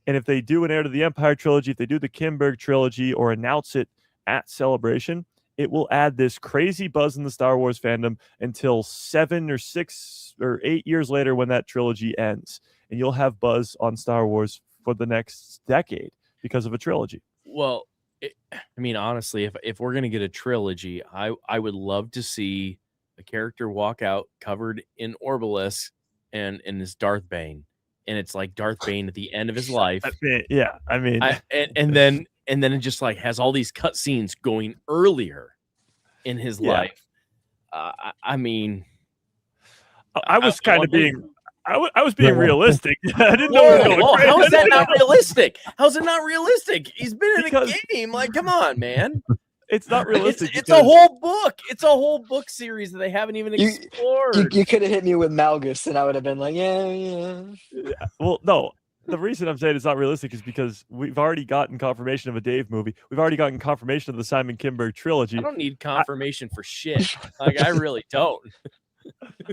Speaker 2: And if they do an Heir to the Empire trilogy, if they do the Kimberg trilogy or announce it at Celebration, it will add this crazy buzz in the Star Wars fandom until 7 or 6 or 8 years later when that trilogy ends. And you'll have buzz on Star Wars for the next decade because of a trilogy.
Speaker 3: Well, I mean, honestly, if we're going to get a trilogy, I would love to see a character walk out covered in Orbalisk and his Darth Bane. And it's like Darth Bane at the end of his life.
Speaker 2: Yeah, I mean,
Speaker 3: and then it just like has all these cutscenes going earlier in his life. I mean,
Speaker 2: I was kind of being, I was being realistic. I didn't know.
Speaker 3: How is that not realistic? How's it not realistic? He's been in a game. Like, come on, man.
Speaker 2: It's not realistic.
Speaker 3: It's a whole book. It's a whole book series that they haven't even explored.
Speaker 4: You could have hit me with Malgus, and I would have been like, yeah.
Speaker 2: Well, no. The reason I'm saying it's not realistic is because we've already gotten confirmation of a Dave movie. We've already gotten confirmation of the Simon Kinberg trilogy.
Speaker 3: I don't need confirmation for shit. Like, I really don't.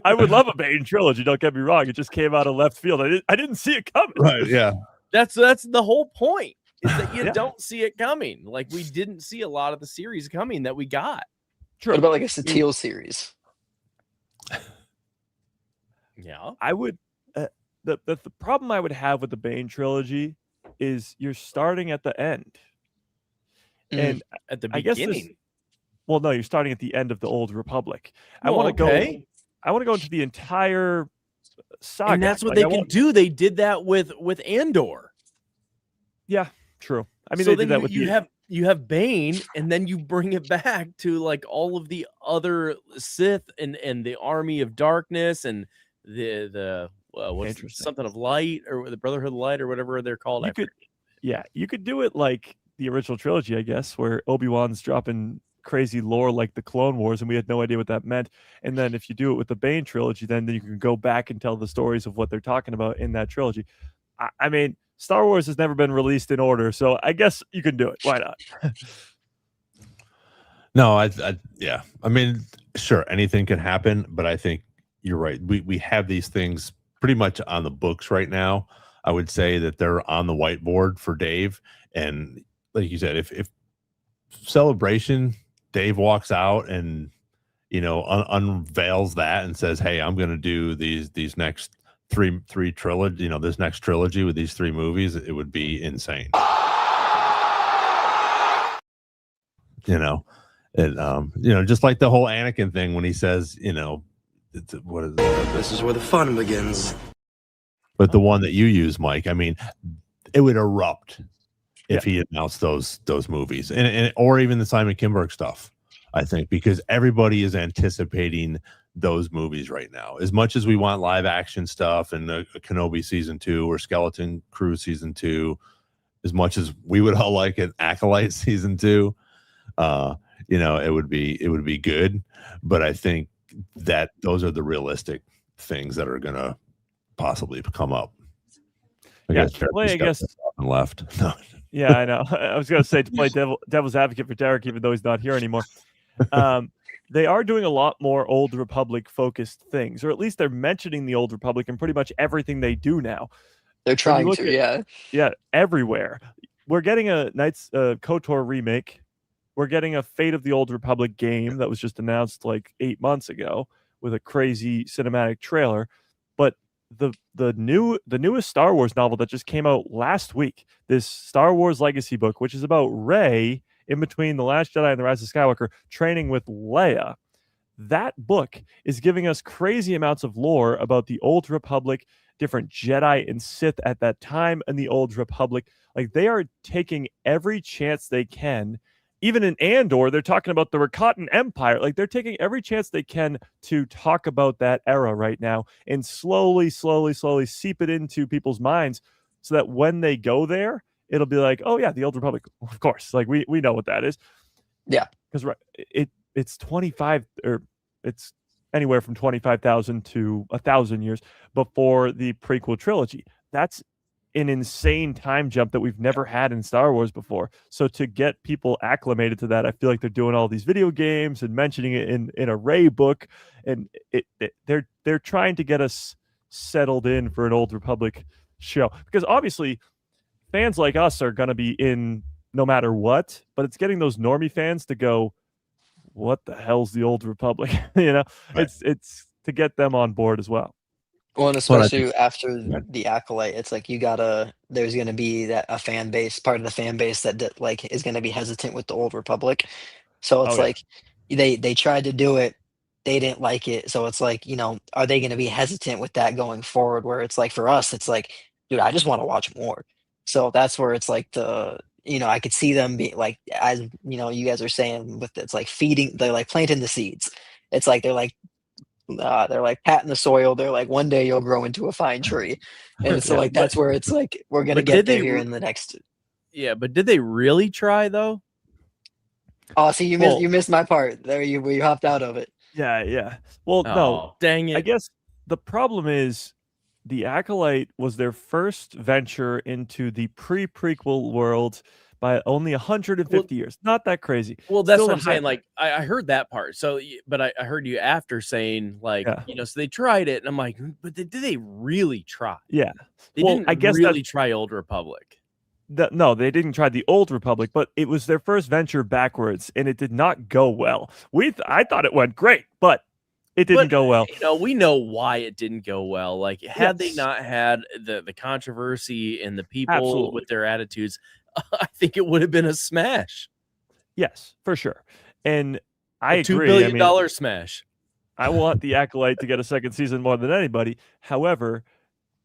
Speaker 2: I would love a Bane trilogy. Don't get me wrong. It just came out of left field. I didn't see it coming.
Speaker 1: Right? Yeah.
Speaker 3: That's the whole point. Is that you don't see it coming. Like, we didn't see a lot of the series coming that we got.
Speaker 2: True.
Speaker 4: What about like a Satele series?
Speaker 3: Yeah.
Speaker 2: I would. The problem I would have with the Bane trilogy is you're starting at the end. And
Speaker 3: at the
Speaker 2: I
Speaker 3: beginning.
Speaker 2: guess well, no, you're starting at the end of the Old Republic. I want to go into the entire saga.
Speaker 3: And that's what they can do. They did that with Andor.
Speaker 2: Yeah, true. I mean,
Speaker 3: so
Speaker 2: they
Speaker 3: then
Speaker 2: did that with
Speaker 3: you have Bane, and then you bring it back to like all of the other Sith and the Army of Darkness and the what's something of light or the Brotherhood of Light or whatever they're called.
Speaker 2: You could do it like the original trilogy, I guess, where Obi-Wan's dropping crazy lore like the Clone Wars, and we had no idea what that meant. And then if you do it with the Bane trilogy, then you can go back and tell the stories of what they're talking about in that trilogy. I mean, Star Wars has never been released in order, so I guess you can do it. Why not?
Speaker 1: No, yeah. I mean, sure, anything can happen, but I think you're right. We have these things pretty much on the books right now. I would say that they're on the whiteboard for Dave, and like you said, if Celebration, Dave walks out and unveils that and says, "Hey, I'm going to do these next three trilogy, this next trilogy with these 3 movies," it would be insane. Just like the whole Anakin thing when he says, what is it?
Speaker 6: This is where the fun begins.
Speaker 1: But the one that you use, Mike, I mean, it would erupt if he announced those movies, and or even the Simon Kinberg stuff. I think because everybody is anticipating those movies right now. As much as we want live action stuff and a Kenobi season 2 or Skeleton Crew season 2, as much as we would all like an Acolyte season 2, it would be good. But I think that those are the realistic things that are going to possibly come up. I guess left. No.
Speaker 2: Yeah, I know. I was going to say to play devil's advocate for Derek, even though he's not here anymore. They are doing a lot more Old Republic focused things, or at least they're mentioning the Old Republic in pretty much everything they do now.
Speaker 4: They're trying to,
Speaker 2: yeah, everywhere. We're getting a KOTOR remake. We're getting a Fate of the Old Republic game that was just announced like 8 months ago with a crazy cinematic trailer. But the newest Star Wars novel that just came out last week, this Star Wars Legacy book, which is about Rey in between The Last Jedi and The Rise of Skywalker training with Leia. that book is giving us crazy amounts of lore about the Old Republic, different Jedi and Sith at that time in the Old Republic. Like, they are taking every chance they can. Even in Andor, they're talking about the Rakatan Empire. Like, they're taking every chance they can to talk about that era right now and slowly seep it into people's minds so that when they go there, it'll be like, oh yeah, the Old Republic, of course. Like, we know what that is.
Speaker 4: Yeah.
Speaker 2: Because it's 25, or it's anywhere from 25,000 to 1,000 years before the prequel trilogy. That's an insane time jump that we've never had in Star Wars before. So to get people acclimated to that, I feel like they're doing all these video games and mentioning it in a Rey book, and they're trying to get us settled in for an Old Republic show, because obviously fans like us are going to be in no matter what, but it's getting those normie fans to go, what the hell's the Old Republic?
Speaker 1: Right.
Speaker 2: It's to get them on board as well.
Speaker 4: Well, and especially after the Acolyte, it's like there's gonna be a fan base, part of the fan base that like is gonna be hesitant with the Old Republic. So it's like they tried to do it, they didn't like it. So it's like, are they gonna be hesitant with that going forward? Where it's like for us, it's like, dude, I just want to watch more. So that's where it's like I could see them be like, as you guys are saying, with it's like they're like planting the seeds. It's like they're like patting the soil. They're like, one day you'll grow into a fine tree. And so like that's where it's like we're gonna get there here in the next.
Speaker 3: Yeah, but did they really try though?
Speaker 4: Oh, see, you missed my part there. You hopped out of it.
Speaker 2: Yeah. Well, no,
Speaker 3: dang it.
Speaker 2: I guess the problem is the Acolyte was their first venture into the prequel world by only 150 years. Not that crazy.
Speaker 3: Well, that's what I'm saying. Like, I heard that part. So, but I heard you after saying, like, so they tried it, and I'm like, but did they really try?
Speaker 2: Yeah.
Speaker 3: They didn't really try Old Republic.
Speaker 2: No, they didn't try the Old Republic, but it was their first venture backwards, and it did not go well. I thought it went great, but it didn't go well.
Speaker 3: We know why it didn't go well. Like, had they not had the controversy and the people with their attitudes, I think it would have been a smash.
Speaker 2: Yes, for sure. And I agree.
Speaker 3: $2 billion smash.
Speaker 2: I want the Acolyte to get a second season more than anybody. However,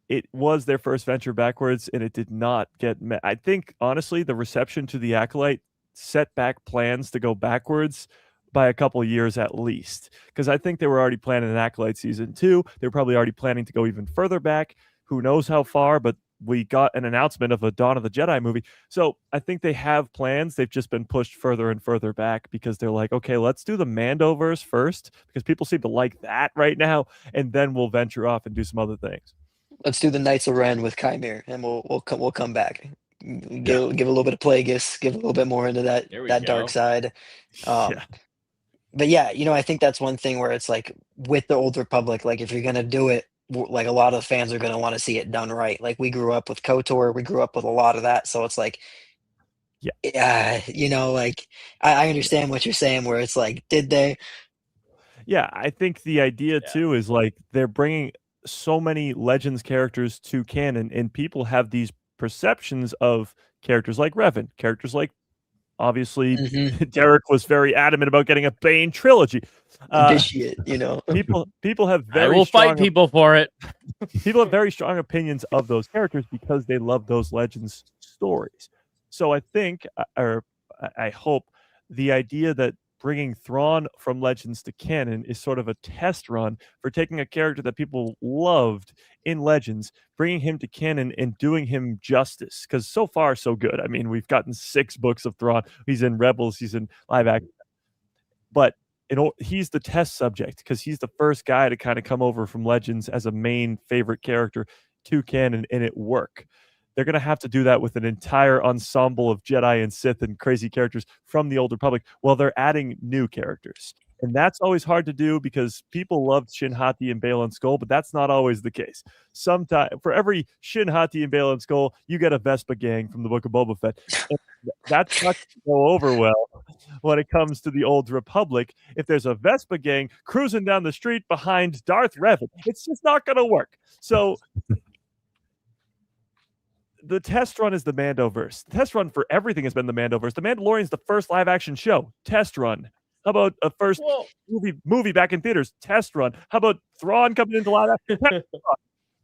Speaker 2: it was their first venture backwards, and it did not get met. I think, honestly, the reception to the Acolyte set back plans to go backwards by a couple of years at least, because I think they were already planning an Acolyte season 2. They were probably already planning to go even further back. Who knows how far, but we got an announcement of a Dawn of the Jedi movie. So I think they have plans. They've just been pushed further and further back because they're like, okay, let's do the Mandoverse first, because people seem to like that right now, and then we'll venture off and do some other things.
Speaker 4: Let's do the Knights of Ren with Chimere, and we'll come back. Give a little bit of Plagueis, give a little bit more into that dark side. But yeah, I think that's one thing where it's like with the Old Republic, like if you're gonna do it, like a lot of fans are gonna want to see it done right. Like we grew up with KOTOR, we grew up with a lot of that, so it's like, like I understand what you're saying, where it's like, did they?
Speaker 2: Yeah, I think the idea too is like they're bringing so many Legends characters to canon, and people have these perceptions of characters like Revan, characters like, obviously, Derek was very adamant about getting a Bane trilogy. People have very.
Speaker 3: I will fight people for it.
Speaker 2: People have very strong opinions of those characters because they love those Legends stories. So I think, or I hope, the idea that bringing Thrawn from Legends to canon is sort of a test run for taking a character that people loved in Legends, bringing him to canon and doing him justice. Because so far, so good. I mean, we've gotten 6 books of Thrawn. He's in Rebels. He's in live action. But he's the test subject because he's the first guy to kind of come over from Legends as a main favorite character to canon, and it work. They're going to have to do that with an entire ensemble of Jedi and Sith and crazy characters from the Old Republic while they're adding new characters. And that's always hard to do because people loved Shin Hati and Baylan Skoll, but that's not always the case. Sometimes, for every Shin Hati and Baylan Skoll, you get a Vespa gang from the Book of Boba Fett. And that's not going to go over well when it comes to the Old Republic. If there's a Vespa gang cruising down the street behind Darth Revan, it's just not going to work. So the test run is the Mandoverse. The test run for everything has been the Mandoverse. The Mandalorian's the first live-action show. Test run. How about a first
Speaker 3: Well,
Speaker 2: movie back in theaters? Test run. How about Thrawn coming into live action? Test run.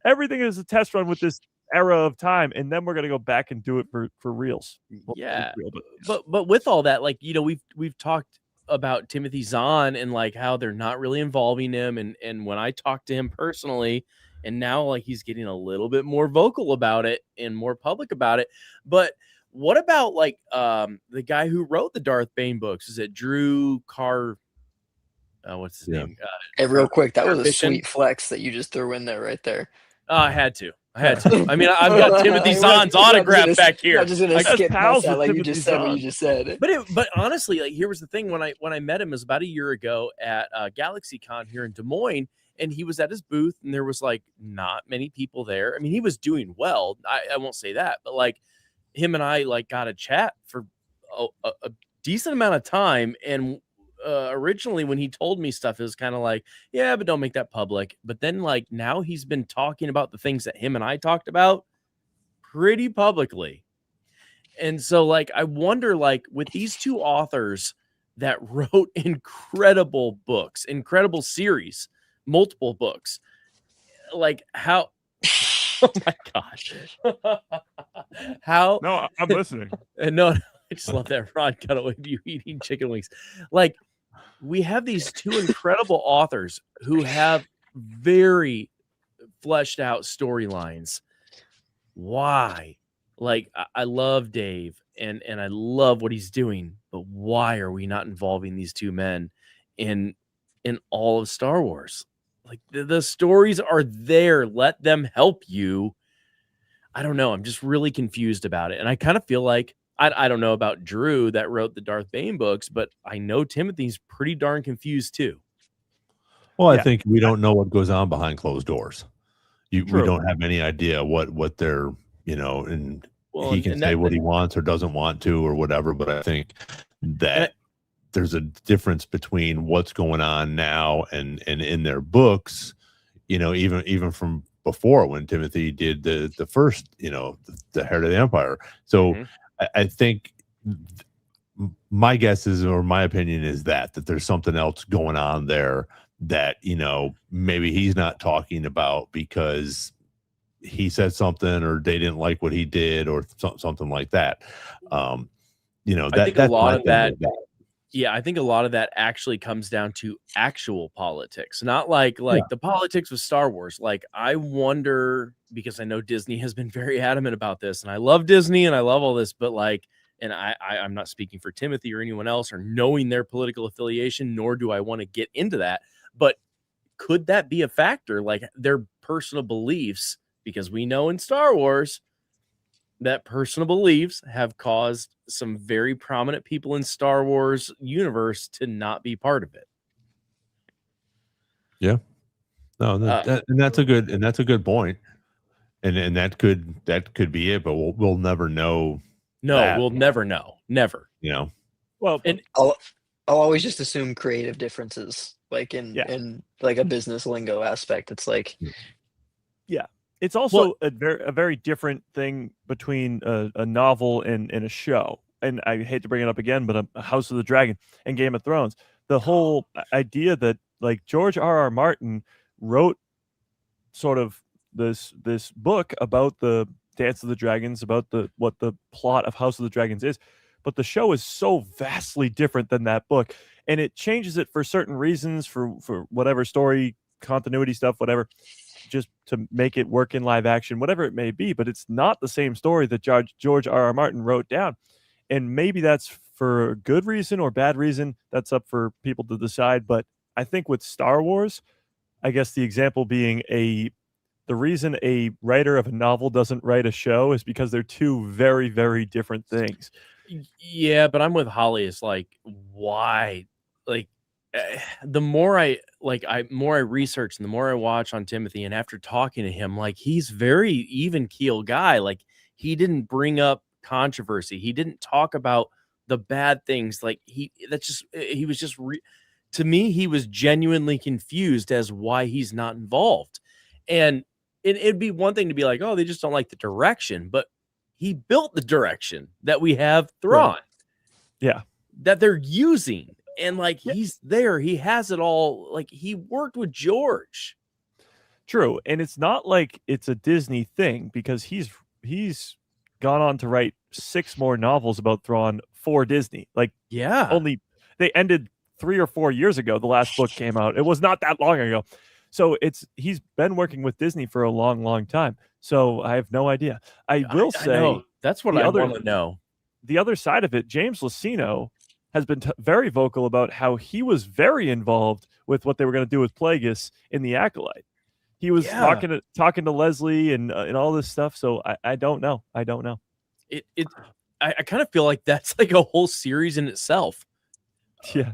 Speaker 2: Everything is a test run with this era of time, and then we're gonna go back and do it for reals. Well,
Speaker 3: yeah,
Speaker 2: real,
Speaker 3: but with all that, like, you know, we've talked about Timothy Zahn and like how they're not really involving him, and when I talked to him personally, and now like he's getting a little bit more vocal about it and more public about it. But what about like the guy who wrote the Darth Bane books? Is it Drew Carr? What's his name?
Speaker 4: Hey, real quick, that was a
Speaker 3: Carvision?
Speaker 4: sweet flex that you just threw in there right there.
Speaker 3: I had to. I mean, I've got Timothy Zahn's autograph back here.
Speaker 4: I'm just gonna
Speaker 2: I got
Speaker 4: skip
Speaker 2: pals
Speaker 4: past that,
Speaker 2: with
Speaker 4: like you
Speaker 2: Timothy
Speaker 4: just said what
Speaker 2: Zahn.
Speaker 4: you just said.
Speaker 3: But honestly, like, here was the thing: when I met him, it was about a year ago at GalaxyCon here in Des Moines, and he was at his booth, and there was like not many people there. I mean, he was doing well. I won't say that, but like him and I like got a chat for a decent amount of time. And originally, when he told me stuff, it was kind of like, yeah, but don't make that public. But then, like, now he's been talking about the things that him and I talked about pretty publicly. And so, like, I wonder, like, with these two authors that wrote incredible books, incredible series, multiple books, like, how, oh my gosh, how,
Speaker 2: No, I'm listening.
Speaker 3: no, I just love that Ron cut away of you eating chicken wings. Like, we have these two incredible authors who have very fleshed out storylines. Why? Like, I love Dave and I love what he's doing, but why are we not involving these two men in all of Star Wars? Like, the stories are there. Let them help you. I don't know. I'm just really confused about it. And I kind of feel like I don't know about Drew that wrote the Darth Bane books, but I know Timothy's pretty darn confused too.
Speaker 1: Well, I
Speaker 2: Yeah.
Speaker 1: think we don't know what goes on behind closed doors. We
Speaker 2: True.
Speaker 1: don't have any idea what they're, you know, and
Speaker 3: Well,
Speaker 1: he can say what he wants or doesn't want to or whatever. But I think that there's a difference between what's going on now and in their books, you know, even from before when Timothy did the first, you know, the Heir to the Empire. So I think my guess is, or my opinion is that there's something else going on there that, you know, maybe he's not talking about because he said something or they didn't like what he did or something like that. You know,
Speaker 3: I think a lot of that,
Speaker 1: that.
Speaker 3: yeah, I think a lot of that actually comes down to actual politics, not like the politics with Star Wars. Like, I wonder, because I know Disney has been very adamant about this, and I love Disney and I love all this, but like, and I'm not speaking for Timothy or anyone else or knowing their political affiliation, nor do I want to get into that. But could that be a factor, like their personal beliefs? Because we know in Star Wars that personal beliefs have caused some very prominent people in Star Wars universe to not be part of it.
Speaker 1: Yeah. No, and that's a good point. And that could be it, but we'll never know.
Speaker 3: No,
Speaker 1: that.
Speaker 3: we'll never know. Never.
Speaker 1: You know.
Speaker 2: Well,
Speaker 3: and
Speaker 4: I'll always just assume creative differences, like in like a business lingo aspect. It's like,
Speaker 2: yeah, it's also a very different thing between a novel and a show. And I hate to bring it up again, but a House of the Dragon and Game of Thrones, the whole idea that like George R.R. Martin wrote sort of this book about the Dance of the Dragons, about what the plot of House of the Dragons is, but the show is so vastly different than that book, and it changes it for certain reasons, for whatever story continuity stuff, whatever, just to make it work in live action, whatever it may be. But it's not the same story that George R.R. Martin wrote down, and maybe that's for a good reason or bad reason. That's up for people to decide. But I think with Star Wars, I guess the example being the reason a writer of a novel doesn't write a show is because they're two very, very different things.
Speaker 3: Yeah, but I'm with Holly. It's like, why? Like, the more I research and the more I watch on Timothy, and after talking to him, like, he's very even keel guy. Like, he didn't bring up controversy. He didn't talk about the bad things. Like, he was just to me, he was genuinely confused as why he's not involved. And it'd be one thing to be like, oh, they just don't like the direction, but he built the direction that we have Thrawn.
Speaker 2: Yeah.
Speaker 3: That they're using. And like he's there, he has it all. Like he worked with George.
Speaker 2: True, and it's not like it's a Disney thing because he's gone on to write 6 more novels about Thrawn for Disney. Like
Speaker 3: Yeah.
Speaker 2: only they ended 3 or 4 years ago. The last book came out. It was not that long ago. So he's been working with Disney for a long, long time. So I have no idea. I will say
Speaker 3: that's what I want to know.
Speaker 2: The other side of it, James Luceno has been very vocal about how he was very involved with what they were going to do with Plagueis in The Acolyte. He was talking to Leslie and all this stuff. So I don't know. I don't know.
Speaker 3: I kind of feel like that's like a whole series in itself.
Speaker 2: Yeah.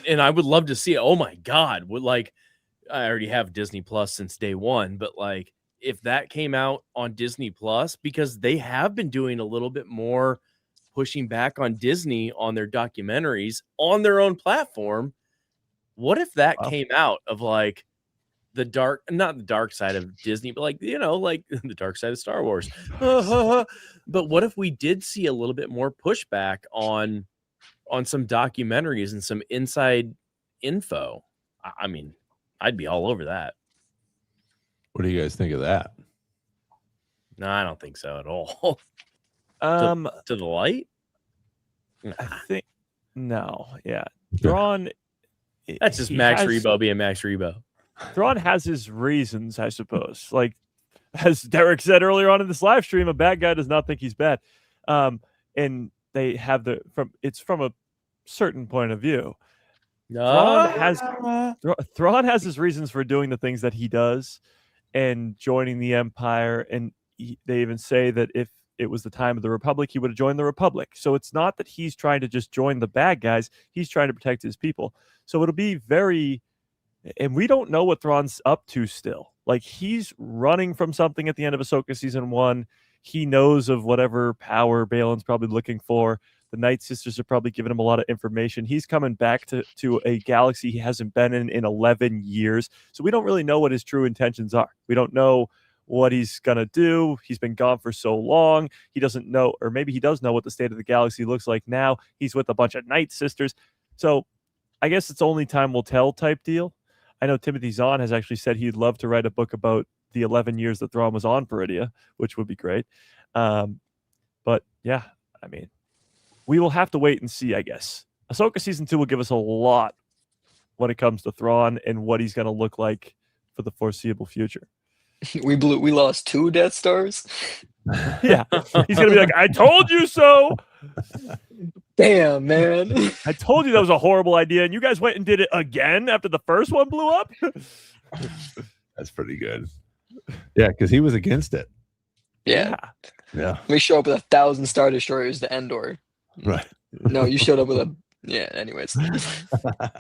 Speaker 3: And I would love to see it. Oh my God. I already have Disney Plus since day one, but like if that came out on Disney Plus, because they have been doing a little bit more pushing back on Disney on their documentaries on their own platform. What if that came out of like not the dark side of Disney, but like, like the dark side of Star Wars. But what if we did see a little bit more pushback on some documentaries and some inside info? I mean, I'd be all over that.
Speaker 1: What do you guys think of that?
Speaker 3: No, I don't think so at all. To the light?
Speaker 2: I think no. Yeah.
Speaker 1: Okay.
Speaker 2: Thrawn.
Speaker 3: That's just Max Rebo being Max Rebo.
Speaker 2: Thrawn has his reasons, I suppose. Like as Derek said earlier on in this live stream, a bad guy does not think he's bad. And they have it's from a certain point of view. Thrawn has his reasons for doing the things that he does and joining the Empire. And they even say that if it was the time of the Republic, he would have joined the Republic. So it's not that he's trying to just join the bad guys. He's trying to protect his people. So it'll be and we don't know what Thrawn's up to still. Like he's running from something at the end of Ahsoka season 1. He knows of whatever power Balin's probably looking for. The Night Sisters are probably giving him a lot of information. He's coming back to a galaxy he hasn't been in 11 years. So we don't really know what his true intentions are. We don't know what he's going to do. He's been gone for so long. He doesn't know, or maybe he does know what the state of the galaxy looks like now. He's with a bunch of Night Sisters. So I guess it's only time will tell type deal. I know Timothy Zahn has actually said he'd love to write a book about the 11 years that Thrawn was on Peridia, which would be great. But yeah, I mean, we will have to wait and see, I guess. Ahsoka season 2 will give us a lot when it comes to Thrawn and what he's going to look like for the foreseeable future.
Speaker 4: We lost 2 Death Stars.
Speaker 2: Yeah. He's going to be like, I told you so.
Speaker 4: Damn, man.
Speaker 2: I told you that was a horrible idea, and you guys went and did it again after the first one blew up?
Speaker 1: That's pretty good. Yeah, because he was against it.
Speaker 4: Yeah.
Speaker 1: Yeah.
Speaker 4: We show up with 1,000 Star Destroyers to Endor.
Speaker 1: Right.
Speaker 4: No, you showed up with anyways.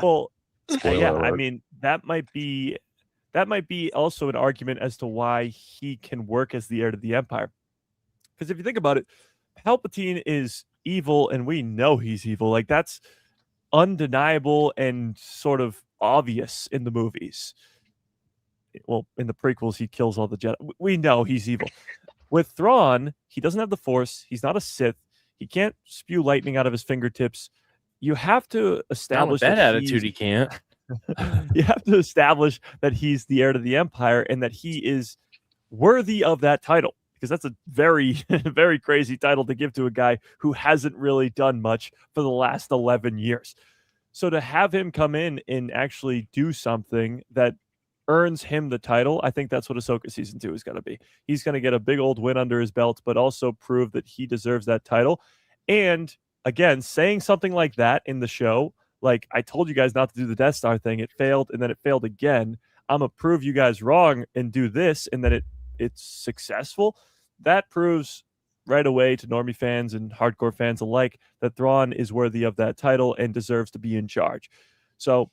Speaker 2: Well, yeah,
Speaker 1: alert.
Speaker 2: I mean, that might be also an argument as to why he can work as the heir to the Empire. Because if you think about it, Palpatine is evil, and we know he's evil. Like, that's undeniable and sort of obvious in the movies. Well, in the prequels, he kills all the Jedi. We know he's evil. With Thrawn, he doesn't have the Force. He's not a Sith. He can't spew lightning out of his fingertips. You have to establish
Speaker 3: that attitude. He can't.
Speaker 2: You have to establish that he's the heir to the Empire and that he is worthy of that title, because that's a very, very crazy title to give to a guy who hasn't really done much for the last 11 years. So to have him come in and actually do something that earns him the title, I think that's what Ahsoka season 2 is going to be. He's going to get a big old win under his belt, but also prove that he deserves that title. And again, saying something like that in the show, like, I told you guys not to do the Death Star thing, it failed, and then it failed again. I'm going to prove you guys wrong and do this, and that it's successful. That proves right away to normie fans and hardcore fans alike that Thrawn is worthy of that title and deserves to be in charge. So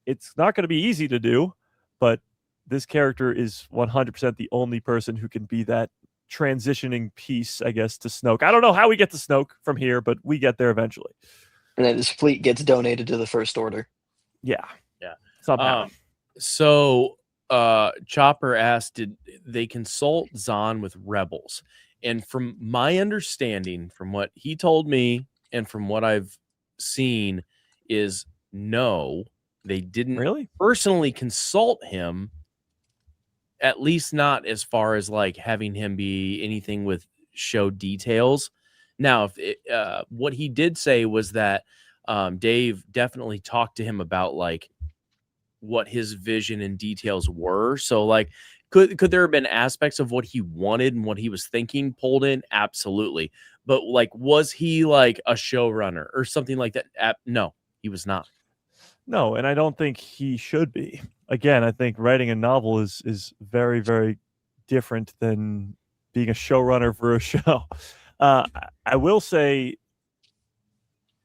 Speaker 2: it's not going to be easy to do, but this character is 100% the only person who can be that transitioning piece, I guess, to Snoke. I don't know how we get to Snoke from here, but we get there eventually.
Speaker 4: And then his fleet gets donated to the First Order.
Speaker 2: Yeah.
Speaker 3: Somehow. So Chopper asked, did they consult Zahn with rebels? And from my understanding, from what he told me and from what I've seen, is know. They didn't
Speaker 2: Really?
Speaker 3: personally consult him, at least not as far as like having him be anything with show details. Now, if what he did say was that Dave definitely talked to him about like what his vision and details were. So like, could there have been aspects of what he wanted and what he was thinking pulled in? Absolutely. But like, was he like a showrunner or something like that? No, he was not.
Speaker 2: No, and I don't think he should be. Again, I think writing a novel is very, very different than being a showrunner for a show. I will say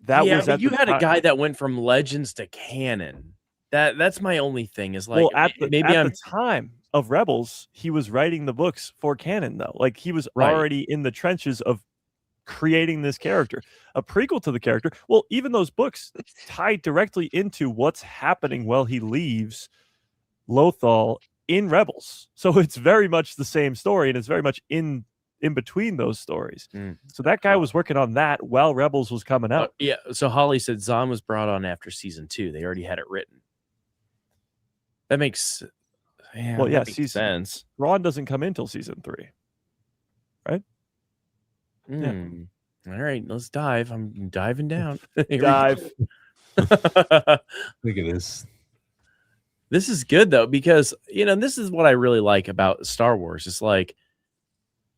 Speaker 2: that was
Speaker 3: but
Speaker 2: at
Speaker 3: you
Speaker 2: the
Speaker 3: had a
Speaker 2: time-
Speaker 3: guy that went from Legends to canon. That's my only thing is like,
Speaker 2: well, at
Speaker 3: maybe I'm
Speaker 2: the time of Rebels, he was writing the books for canon though. Like he was
Speaker 3: Right.
Speaker 2: already in the trenches of creating this character, a prequel to the character. Well, even those books tie directly into what's happening while he leaves Lothal in Rebels. So it's very much the same story, and it's very much in between those stories. So that guy was working on that while Rebels was coming out.
Speaker 3: yeah. So Holly said Zahn was brought on after season 2. They already had it written. That makes
Speaker 2: Well, yeah,
Speaker 3: that makes sense.
Speaker 2: Ron doesn't come in till season 3, right?
Speaker 3: Mm. All right, let's dive. I'm diving down. Here we go.
Speaker 2: Dive.
Speaker 1: Look at this.
Speaker 3: This is good though, because this is what I really like about Star Wars. It's like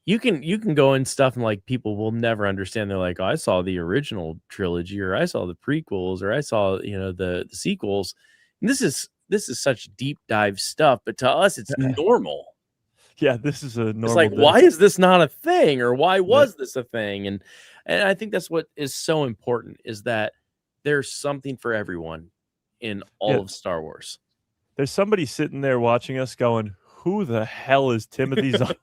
Speaker 3: you can go in stuff and like people will never understand. They're like, oh, I saw the original trilogy, or I saw the prequels, or I saw the sequels. And this is such deep dive stuff, but to us it's normal.
Speaker 2: Yeah, this is a normal.
Speaker 3: It's like,
Speaker 2: day.
Speaker 3: why is this not a thing, or why was this a thing? And I think that's what is so important, is that there's something for everyone in all of Star Wars.
Speaker 2: There's somebody sitting there watching us going, who the hell is Timothy Zahn?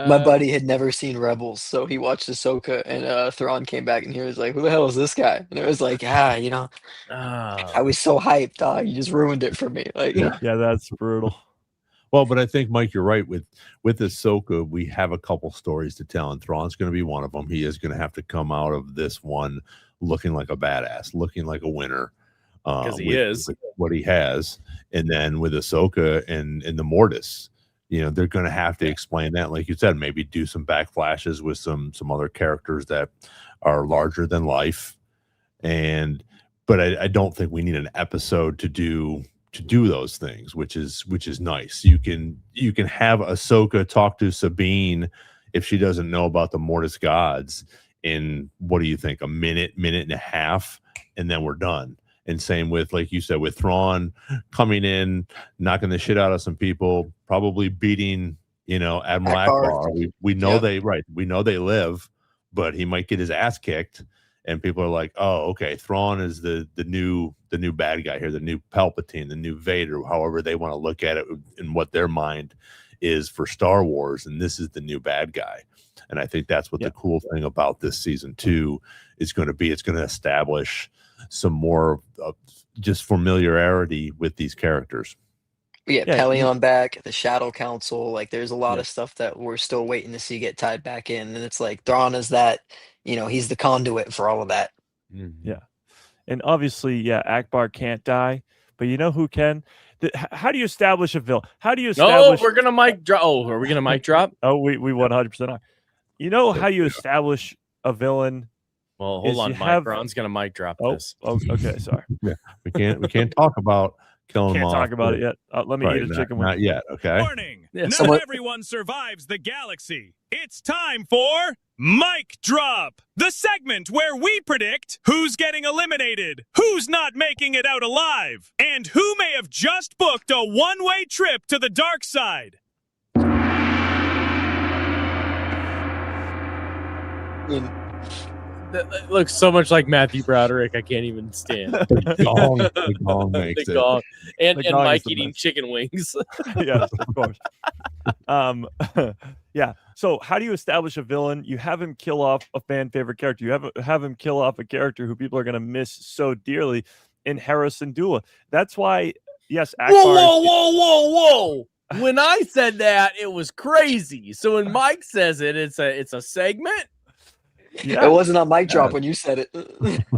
Speaker 4: My buddy had never seen Rebels, so he watched Ahsoka, and Thrawn came back, and he was like, "Who the hell is this guy?" And it was like, I was so hyped, dog. You just ruined it for me. Like,
Speaker 2: Yeah, that's brutal.
Speaker 1: Well, but I think, Mike, you're right. With Ahsoka, we have a couple stories to tell, and Thrawn's going to be one of them. He is going to have to come out of this one looking like a badass, looking like a winner.
Speaker 3: Because he is.
Speaker 1: With what he has. And then with Ahsoka and the Mortis, they're going to have to explain that. Like you said, maybe do some backflashes with some other characters that are larger than life. But I don't think we need an episode to do those things, which is nice. You can have Ahsoka talk to Sabine if she doesn't know about the Mortis gods in, what do you think, a minute and a half, and then we're done. And same with, like you said, with Thrawn coming in, knocking the shit out of some people, probably beating, Admiral Akbar. We know we know they live, but he might get his ass kicked. And people are like, oh, okay, Thrawn is the new bad guy here, the new Palpatine, the new Vader, however they want to look at it and what their mind is for Star Wars. And this is the new bad guy. And I think that's what the cool thing about this season 2 is going to be. It's going to establish some more just familiarity with these characters.
Speaker 4: we get Pelion back, the Shadow Council. Like, there's a lot of stuff that we're still waiting to see get tied back in. And it's like Thrawn is that, he's the conduit for all of that.
Speaker 2: Yeah. And obviously, Akbar can't die, but you know who can? How do you establish a villain? How do you establish?
Speaker 3: we're gonna mic drop. Oh, are we gonna mic drop?
Speaker 2: Oh, we 100% are. You know how you establish a villain?
Speaker 3: Well, hold on, Mike. Ron's gonna mic drop this.
Speaker 2: Oh, okay, sorry.
Speaker 1: We can't talk about killing them
Speaker 2: Can't
Speaker 1: off.
Speaker 2: talk about it yet. Let me eat a chicken wing.
Speaker 1: Not yet. Okay.
Speaker 7: Warning! Not everyone survives the galaxy. It's time for Mic Drop, the segment where we predict who's getting eliminated, who's not making it out alive, and who may have just booked a one-way trip to the dark side.
Speaker 3: That looks so much like Matthew Broderick. I can't even stand.
Speaker 1: The gong makes
Speaker 3: The
Speaker 1: it.
Speaker 3: gong. And
Speaker 2: The gong
Speaker 3: Mike
Speaker 2: is the
Speaker 3: eating
Speaker 2: best.
Speaker 3: chicken wings.
Speaker 2: Yes, of course. So how do you establish a villain? You have him kill off a fan favorite character. You have him kill off a character who people are going to miss so dearly in Harrison Dula. That's why, yes, Akbar.
Speaker 3: Whoa! When I said that, it was crazy. So when Mike says it, it's a segment.
Speaker 2: Yeah.
Speaker 4: It wasn't on mic drop when you said it.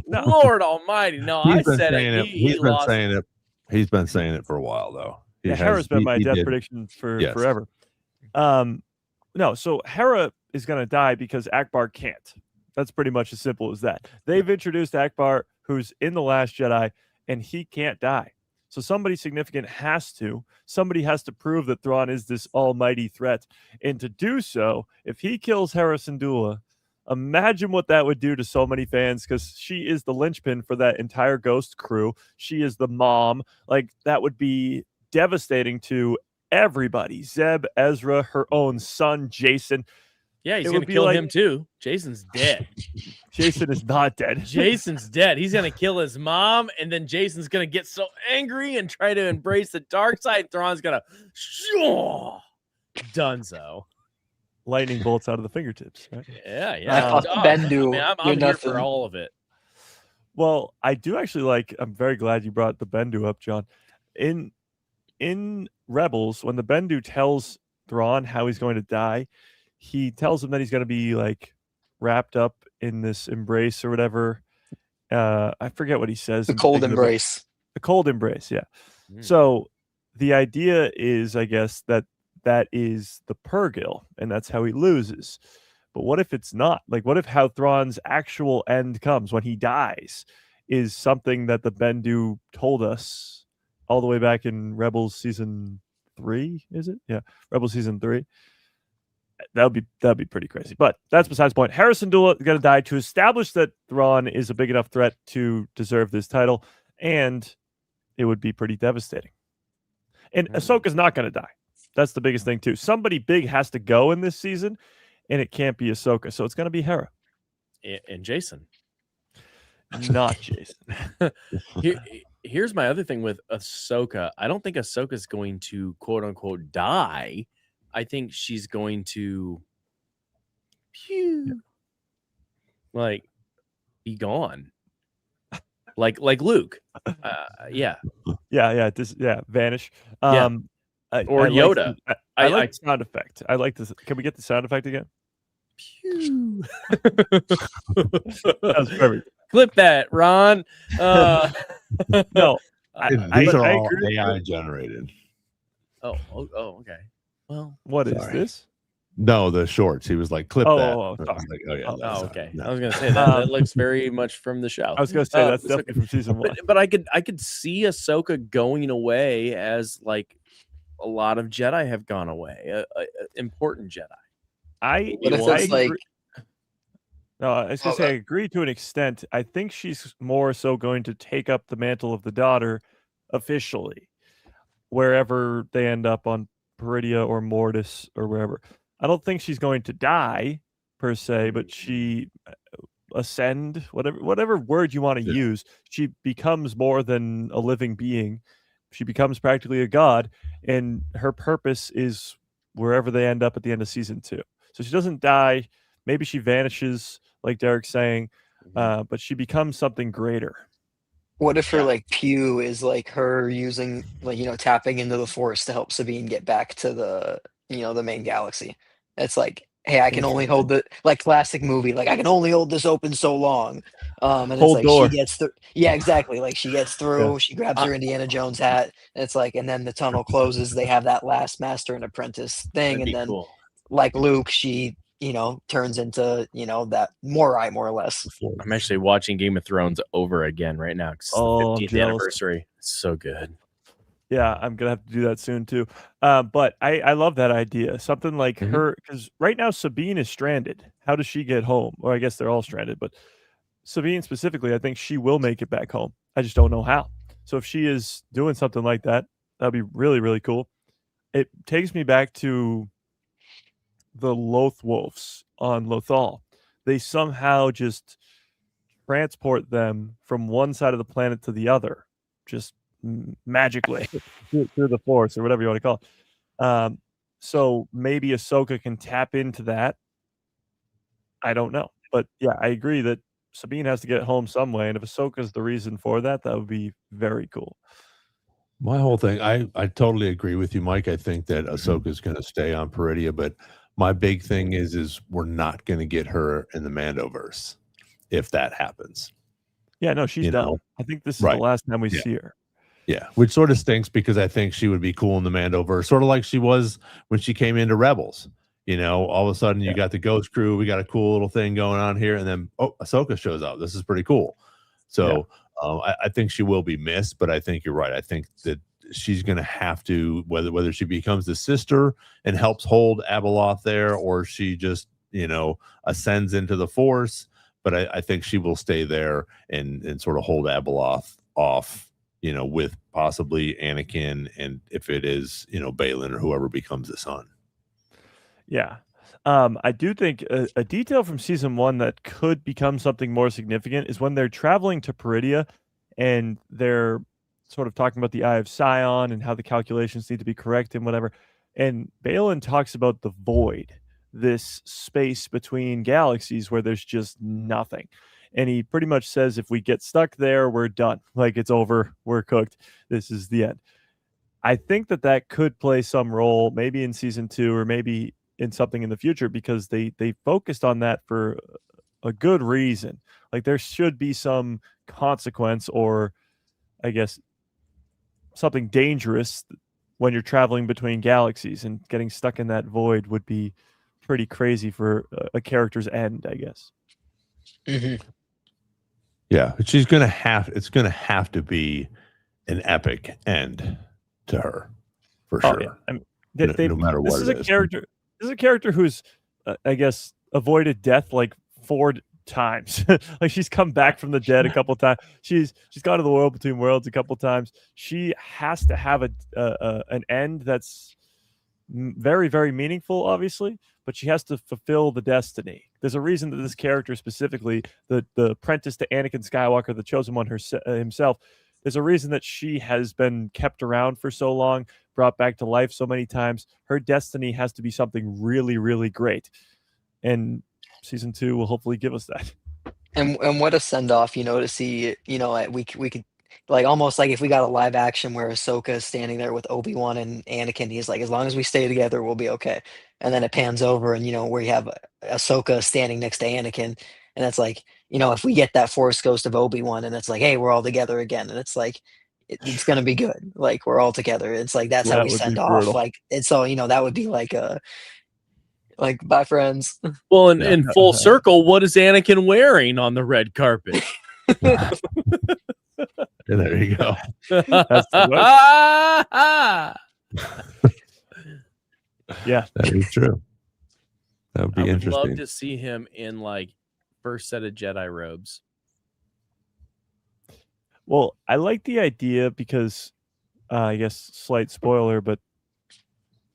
Speaker 2: No.
Speaker 3: Lord Almighty! No, I said it.
Speaker 1: He's been saying it. He's been saying it for a while, though.
Speaker 2: Yeah, Hera's been my
Speaker 1: he
Speaker 2: death
Speaker 1: did.
Speaker 2: prediction for
Speaker 1: Yes.
Speaker 2: forever. No, so Hera is going to die because Akbar can't. That's pretty much as simple as that. They've introduced Akbar, who's in The Last Jedi, and he can't die. So somebody significant has to. Somebody has to prove that Thrawn is this almighty threat. And to do so, if he kills Hera Syndulla, imagine what that would do to so many fans, because she is the linchpin for that entire Ghost crew. She is the mom. Like, that would be devastating to everybody. Zeb, Ezra, her own son, Jason.
Speaker 3: Yeah, he's
Speaker 2: It
Speaker 3: going
Speaker 2: would
Speaker 3: to
Speaker 2: be
Speaker 3: kill
Speaker 2: like-
Speaker 3: him too. Jason's dead.
Speaker 2: Jason is not dead.
Speaker 3: Jason's dead. He's going to kill his mom, and then Jason's going to get so angry and try to embrace the dark side. Thrawn's going to Dunzo.
Speaker 2: Lightning bolts out of the fingertips, right?
Speaker 3: Yeah.
Speaker 4: I thought
Speaker 3: Oh,
Speaker 4: Bendu,
Speaker 3: man,
Speaker 4: you're
Speaker 3: I'm here
Speaker 4: nothing.
Speaker 3: for all of it.
Speaker 2: Well, I do actually like. I'm very glad you brought the Bendu up, John. In Rebels, when the Bendu tells Thrawn how he's going to die, he tells him that he's going to be like wrapped up in this embrace or whatever. I forget what he says.
Speaker 4: The
Speaker 2: in
Speaker 4: cold
Speaker 2: particular, but-
Speaker 4: embrace.
Speaker 2: The cold embrace, yeah.
Speaker 3: Mm.
Speaker 2: So the idea is, I guess, that is the Purgil, and that's how he loses. But what if it's not? Like, what if how Thrawn's actual end comes when he dies is something that the Bendu told us all the way back in Rebels season 3? Is it? Yeah, Rebels season 3. That'd be pretty crazy. But that's besides the point. Hera Syndulla is going to die to establish that Thrawn is a big enough threat to deserve this title, and it would be pretty devastating. And Ahsoka's not going to die. That's the biggest thing too. Somebody big has to go in this season, and it can't be Ahsoka. So it's going to be Hera,
Speaker 3: And Jason.
Speaker 2: not Jason.
Speaker 3: Here's my other thing with Ahsoka. I don't think Ahsoka's going to quote unquote die. I think she's going to like be gone. Like Luke. Yeah.
Speaker 2: Vanish.
Speaker 3: Yeah. Or Yoda.
Speaker 2: I like the sound effect. I like this. Can we get the sound effect again? That was perfect.
Speaker 3: Clip that, Ron.
Speaker 2: No,
Speaker 1: These are
Speaker 2: I
Speaker 1: all
Speaker 2: agree.
Speaker 1: AI generated.
Speaker 3: Oh, okay. Well,
Speaker 2: What is
Speaker 1: Sorry.
Speaker 2: this?
Speaker 1: No, the shorts. He was like, clip
Speaker 2: Oh,
Speaker 1: that.
Speaker 2: oh,
Speaker 1: I was
Speaker 2: sorry.
Speaker 1: like, oh, yeah.
Speaker 2: Oh,
Speaker 1: that's
Speaker 3: okay.
Speaker 1: not-
Speaker 3: I was gonna say that looks very much from the show.
Speaker 2: I was going to say that's
Speaker 3: it's okay.
Speaker 2: definitely from season 1.
Speaker 3: But I could see Ahsoka going away as like a lot of Jedi have gone away. Important Jedi.
Speaker 4: What if it's like,
Speaker 2: No, I was going to say I agree to an extent. I think she's more so going to take up the mantle of the daughter officially, wherever they end up on Peridia or Mortis or wherever. I don't think she's going to die per se, but she ascend, whatever word you want to use. She becomes more than a living being. She becomes practically a god, and her purpose is wherever they end up at the end of season 2. So she doesn't die. Maybe she vanishes, like Derek's saying, but she becomes something greater.
Speaker 4: what if her like Pew is like her using like, tapping into the Force to help Sabine get back to the, the main galaxy? It's like, hey, I can only hold the like classic movie, like I can only hold this open so long. And it's
Speaker 2: Hold
Speaker 4: like
Speaker 2: door.
Speaker 4: she gets through. Yeah, exactly. Like she gets through, she grabs her Indiana Jones hat, and it's like, and then the tunnel closes. They have that last master and apprentice thing,
Speaker 3: That'd
Speaker 4: and
Speaker 3: be
Speaker 4: then
Speaker 3: cool.
Speaker 4: like Luke, she turns into that Morai more or less.
Speaker 3: I'm actually watching Game of Thrones over again right now. 'Cause it's
Speaker 2: Oh, I'm
Speaker 3: the 50th
Speaker 2: jealous.
Speaker 3: anniversary. It's so good.
Speaker 2: Yeah, I'm gonna have to do that soon too. But I love that idea. Something like her, because right now Sabine is stranded. How does she get home? Or I guess they're all stranded, but Sabine specifically, I think she will make it back home. I just don't know how. So if she is doing something like that, that'd be really, really cool. It takes me back to the Loth Wolves on Lothal. They somehow just transport them from one side of the planet to the other, just magically through the Force or whatever you want to call it. So maybe Ahsoka can tap into that. I don't know, but yeah, I agree that Sabine has to get home some way, and if Ahsoka's the reason for that, that would be very cool.
Speaker 1: My whole thing, I totally agree with you, Mike. I think that Ahsoka's going to stay on Peridia, but My big thing is we're not going to get her in the Mandoverse if that happens.
Speaker 2: Yeah, no, she's
Speaker 1: You
Speaker 2: done.
Speaker 1: know?
Speaker 2: I think this is
Speaker 1: Right.
Speaker 2: the last time we
Speaker 1: Yeah.
Speaker 2: see her.
Speaker 1: Yeah, which sort of stinks because I think she would be cool in the Mandoverse, sort of like she was when she came into Rebels. You know, all of a sudden you got the Ghost Crew, we got a cool little thing going on here, and then Ahsoka shows up. This is pretty cool. So I think she will be missed, but I think you're right. I think that she's going to have to, whether she becomes the sister and helps hold Abeloth there, or she just, you know, ascends into the Force. But I think she will stay there and sort of hold Abeloth off, you know, with possibly Anakin, and if it is, you know, Balin or whoever becomes the son.
Speaker 2: Yeah. I do think a detail from season 1 that could become something more significant is when they're traveling to Peridia and they're sort of talking about the Eye of Sion and how the calculations need to be correct and whatever. And Balin talks about the void, this space between galaxies where there's just nothing. And he pretty much says, if we get stuck there, we're done. Like, it's over. We're cooked. This is the end. I think that could play some role, maybe in season 2 or maybe in something in the future, because they focused on that for a good reason. Like, there should be some consequence, or I guess something dangerous when you're traveling between galaxies, and getting stuck in that void would be pretty crazy for a character's end, I guess.
Speaker 4: Mm-hmm.
Speaker 1: Yeah, but it's going to have to be an epic end to her, for sure.
Speaker 2: Yeah. I mean,
Speaker 1: no matter what
Speaker 2: this is a character who's, I guess, avoided death like 4 times. Like, she's come back from the dead a couple times. She's gone to the world between worlds a couple times. She has to have an end that's very, very meaningful, obviously, but she has to fulfill the destiny. There's a reason that this character, specifically the apprentice to Anakin Skywalker, the chosen one himself, there's a reason that she has been kept around for so long, brought back to life so many times. Her destiny has to be something really, really great. And season 2 will hopefully give us that.
Speaker 4: And what a send off, you know, to see, you know, we could, like, almost like if we got a live action where Ahsoka is standing there with Obi-Wan and Anakin, he's like, as long as we stay together, we'll be okay. And then it pans over, and, you know, where you have Ahsoka standing next to Anakin, and it's like, you know, if we get that Force Ghost of Obi-Wan, and it's like, hey, we're all together again, and it's like, it's gonna be good. Like, we're all together. It's like, that's how we send off.
Speaker 2: Brutal.
Speaker 4: Like, and so, you know, that would be like bye, friends.
Speaker 3: Well, in full circle, what is Anakin wearing on the red carpet?
Speaker 1: There you go.
Speaker 2: That's yeah,
Speaker 1: That is true. That would be
Speaker 3: I would
Speaker 1: interesting.
Speaker 3: love to see him in, like, first set of Jedi robes.
Speaker 2: Well, I like the idea because, I guess, slight spoiler, but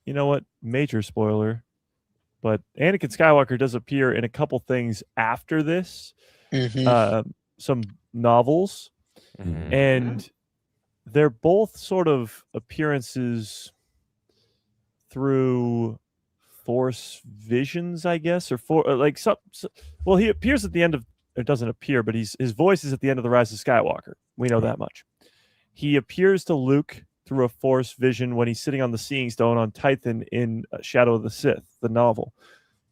Speaker 2: you know what? Major spoiler. But Anakin Skywalker does appear in a couple things after this.
Speaker 4: Mm-hmm.
Speaker 2: Some novels. And they're both sort of appearances through Force visions, I guess, well, he appears at the end of, it doesn't appear, but his voice is at the end of The Rise of Skywalker. We know that much. He appears to Luke through a Force vision when he's sitting on the Seeing Stone on Tython in Shadow of the Sith, the novel.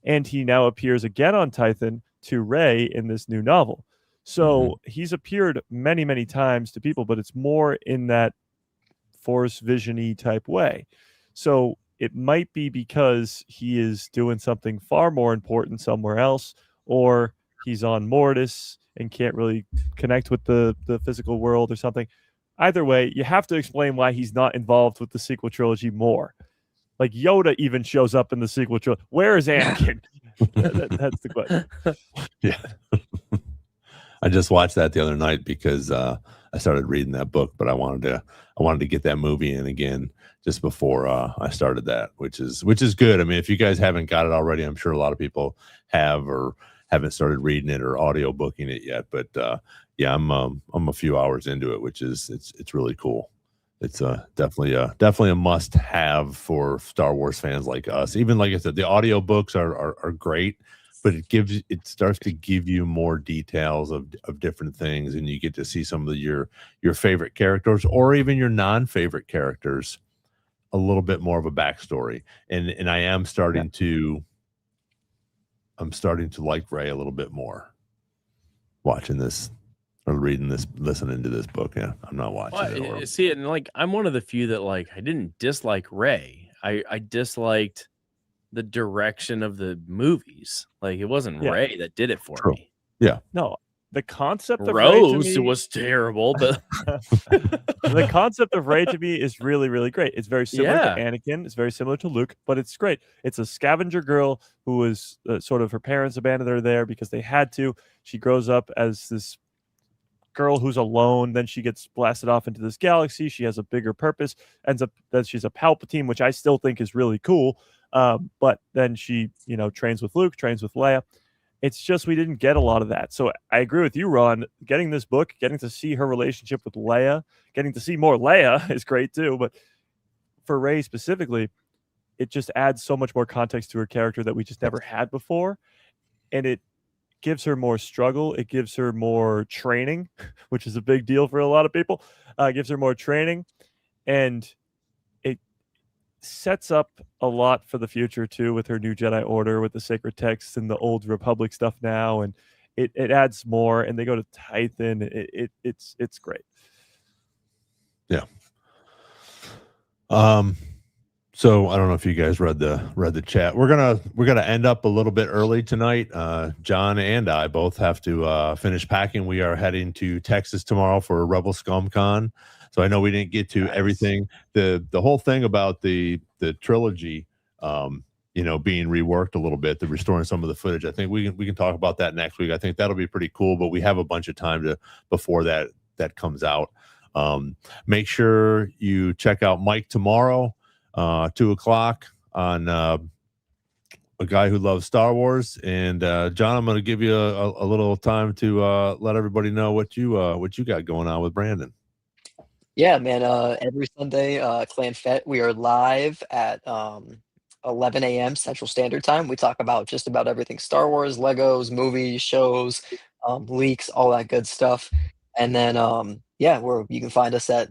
Speaker 2: And he now appears again on Tython to Rey in this new novel. So he's appeared many, many times to people, but it's more in that Force vision-y type way. So it might be because he is doing something far more important somewhere else, or he's on Mortis and can't really connect with the physical world or something. Either way, you have to explain why he's not involved with the sequel trilogy more. Like, Yoda even shows up in the sequel trilogy. Where is Anakin? That's the question.
Speaker 1: Yeah. I just watched that the other night because I started reading that book, but I wanted to get that movie in again just before I started that, which is good. I mean, if you guys haven't got it already, I'm sure a lot of people have or haven't started reading it or audio booking it yet. But yeah, I'm a few hours into it, which is it's really cool. It's definitely a must have for Star Wars fans like us. Even like I said, the audio books are great, but it starts to give you more details of different things, and you get to see some of your favorite characters or even your non-favorite characters a little bit more of a backstory. And I am starting to I'm starting to like Rey a little bit more. Watching this or reading this, listening to this book. Yeah, I'm not watching it.
Speaker 3: Well, see, and like I'm one of the few that like I didn't dislike Rey. I disliked the direction of the movies. Like it wasn't Rey that did it for me.
Speaker 1: Yeah.
Speaker 2: No, the concept of
Speaker 3: Rose
Speaker 2: Rey to me,
Speaker 3: was terrible, but
Speaker 2: the concept of Rey to me is really, really great. It's very similar
Speaker 3: Yeah.
Speaker 2: to Anakin. It's very similar to Luke, but it's great. It's a scavenger girl who was sort of her parents abandoned her there because they had to. She grows up as this girl who's alone. Then she gets blasted off into this galaxy. She has a bigger purpose. Ends up that she's a Palpatine, which I still think is really cool. But then she, trains with Luke, trains with Leia. It's just we didn't get a lot of that. So I agree with you, Ron. Getting this book, getting to see her relationship with Leia, getting to see more Leia is great too. But for Rey specifically, it just adds so much more context to her character that we just never had before. And it gives her more struggle. It gives her more training, which is a big deal for a lot of people. It gives her more training. And it sets up a lot for the future too, with her new Jedi Order, with the sacred texts and the old Republic stuff now, and it adds more. And they go to Tython. It's great.
Speaker 1: Yeah. So I don't know if you guys read the chat. We're gonna end up a little bit early tonight. John and I both have to finish packing. We are heading to Texas tomorrow for Rebel Scum Con. So I know we didn't get to everything. The whole thing about the trilogy, being reworked a little bit, the restoring some of the footage. I think we can talk about that next week. I think that'll be pretty cool. But we have a bunch of time before that comes out. Make sure you check out Mike tomorrow, 2:00 on A Guy Who Loves Star Wars. And John, I'm going to give you a little time to let everybody know what you got going on with Brandon.
Speaker 4: Yeah, man. Every Sunday, Clan Fete, we are live at 11 a.m. Central Standard Time. We talk about just about everything Star Wars, Legos, movies, shows, leaks, all that good stuff. And then, you can find us at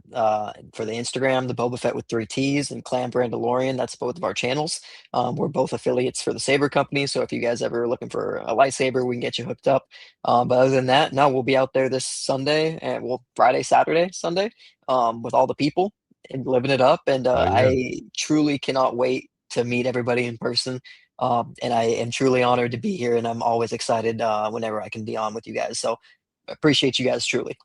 Speaker 4: for the Instagram, the Boba Fett with 3 T's, and Clan Brandalorian. That's both of our channels. We're both affiliates for the Saber Company. So if you guys ever are looking for a lightsaber, we can get you hooked up. But other than that, no, we'll be out there this Sunday and Friday, Saturday, Sunday, with all the people and living it up. And I truly cannot wait to meet everybody in person. And I am truly honored to be here, and I'm always excited whenever I can be on with you guys. So I appreciate you guys truly.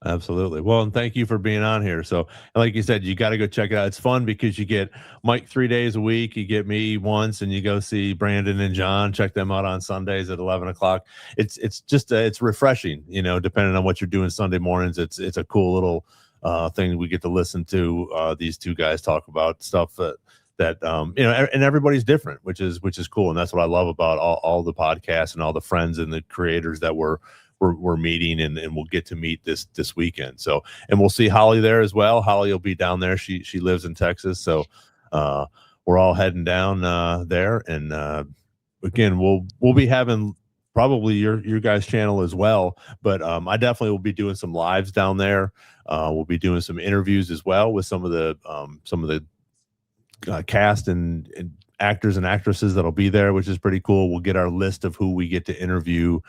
Speaker 1: Absolutely. Well, and thank you for being on here. So, like you said, you got to go check it out. It's fun because you get Mike 3 days a week. You get me once, and you go see Brandon and John. Check them out on Sundays at 11 o'clock. It's just it's refreshing, depending on what you're doing Sunday mornings. It's a cool little thing we get to listen to these two guys talk about stuff that and everybody's different, which is cool. And that's what I love about all the podcasts and all the friends and the creators that we're meeting, and we'll get to meet this weekend. So, and we'll see Holly there as well. Holly will be down there. She lives in Texas. So we're all heading down there. And again, we'll be having probably your guys' channel as well. But I definitely will be doing some lives down there. We'll be doing some interviews as well with some of the cast and actors and actresses that'll be there, which is pretty cool. We'll get our list of who we get to interview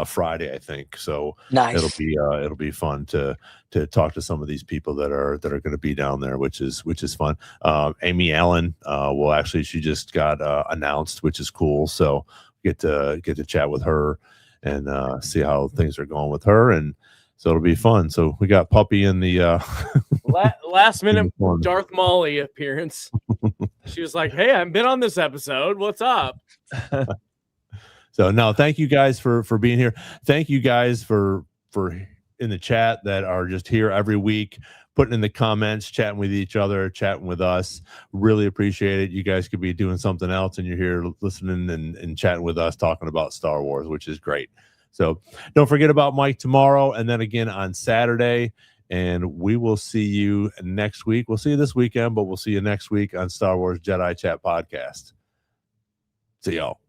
Speaker 1: Friday, I think. So
Speaker 4: nice.
Speaker 1: It'll be fun to talk to some of these people that are going to be down there, which is fun. Amy Allen she just got announced, which is cool. So get to chat with her and see how things are going with her, and so it'll be fun. So we got Puppy in the
Speaker 3: last minute Darth Maul appearance. She was like, "Hey, I've been on this episode. What's up?"
Speaker 1: So no, thank you guys for being here. Thank you guys for in the chat that are just here every week, putting in the comments, chatting with each other, chatting with us. Really appreciate it. You guys could be doing something else, and you're here listening and chatting with us, talking about Star Wars, which is great. So don't forget about Mike tomorrow, and then again on Saturday. And we will see you next week. We'll see you this weekend, but we'll see you next week on Star Wars Jedi Chat podcast. See y'all.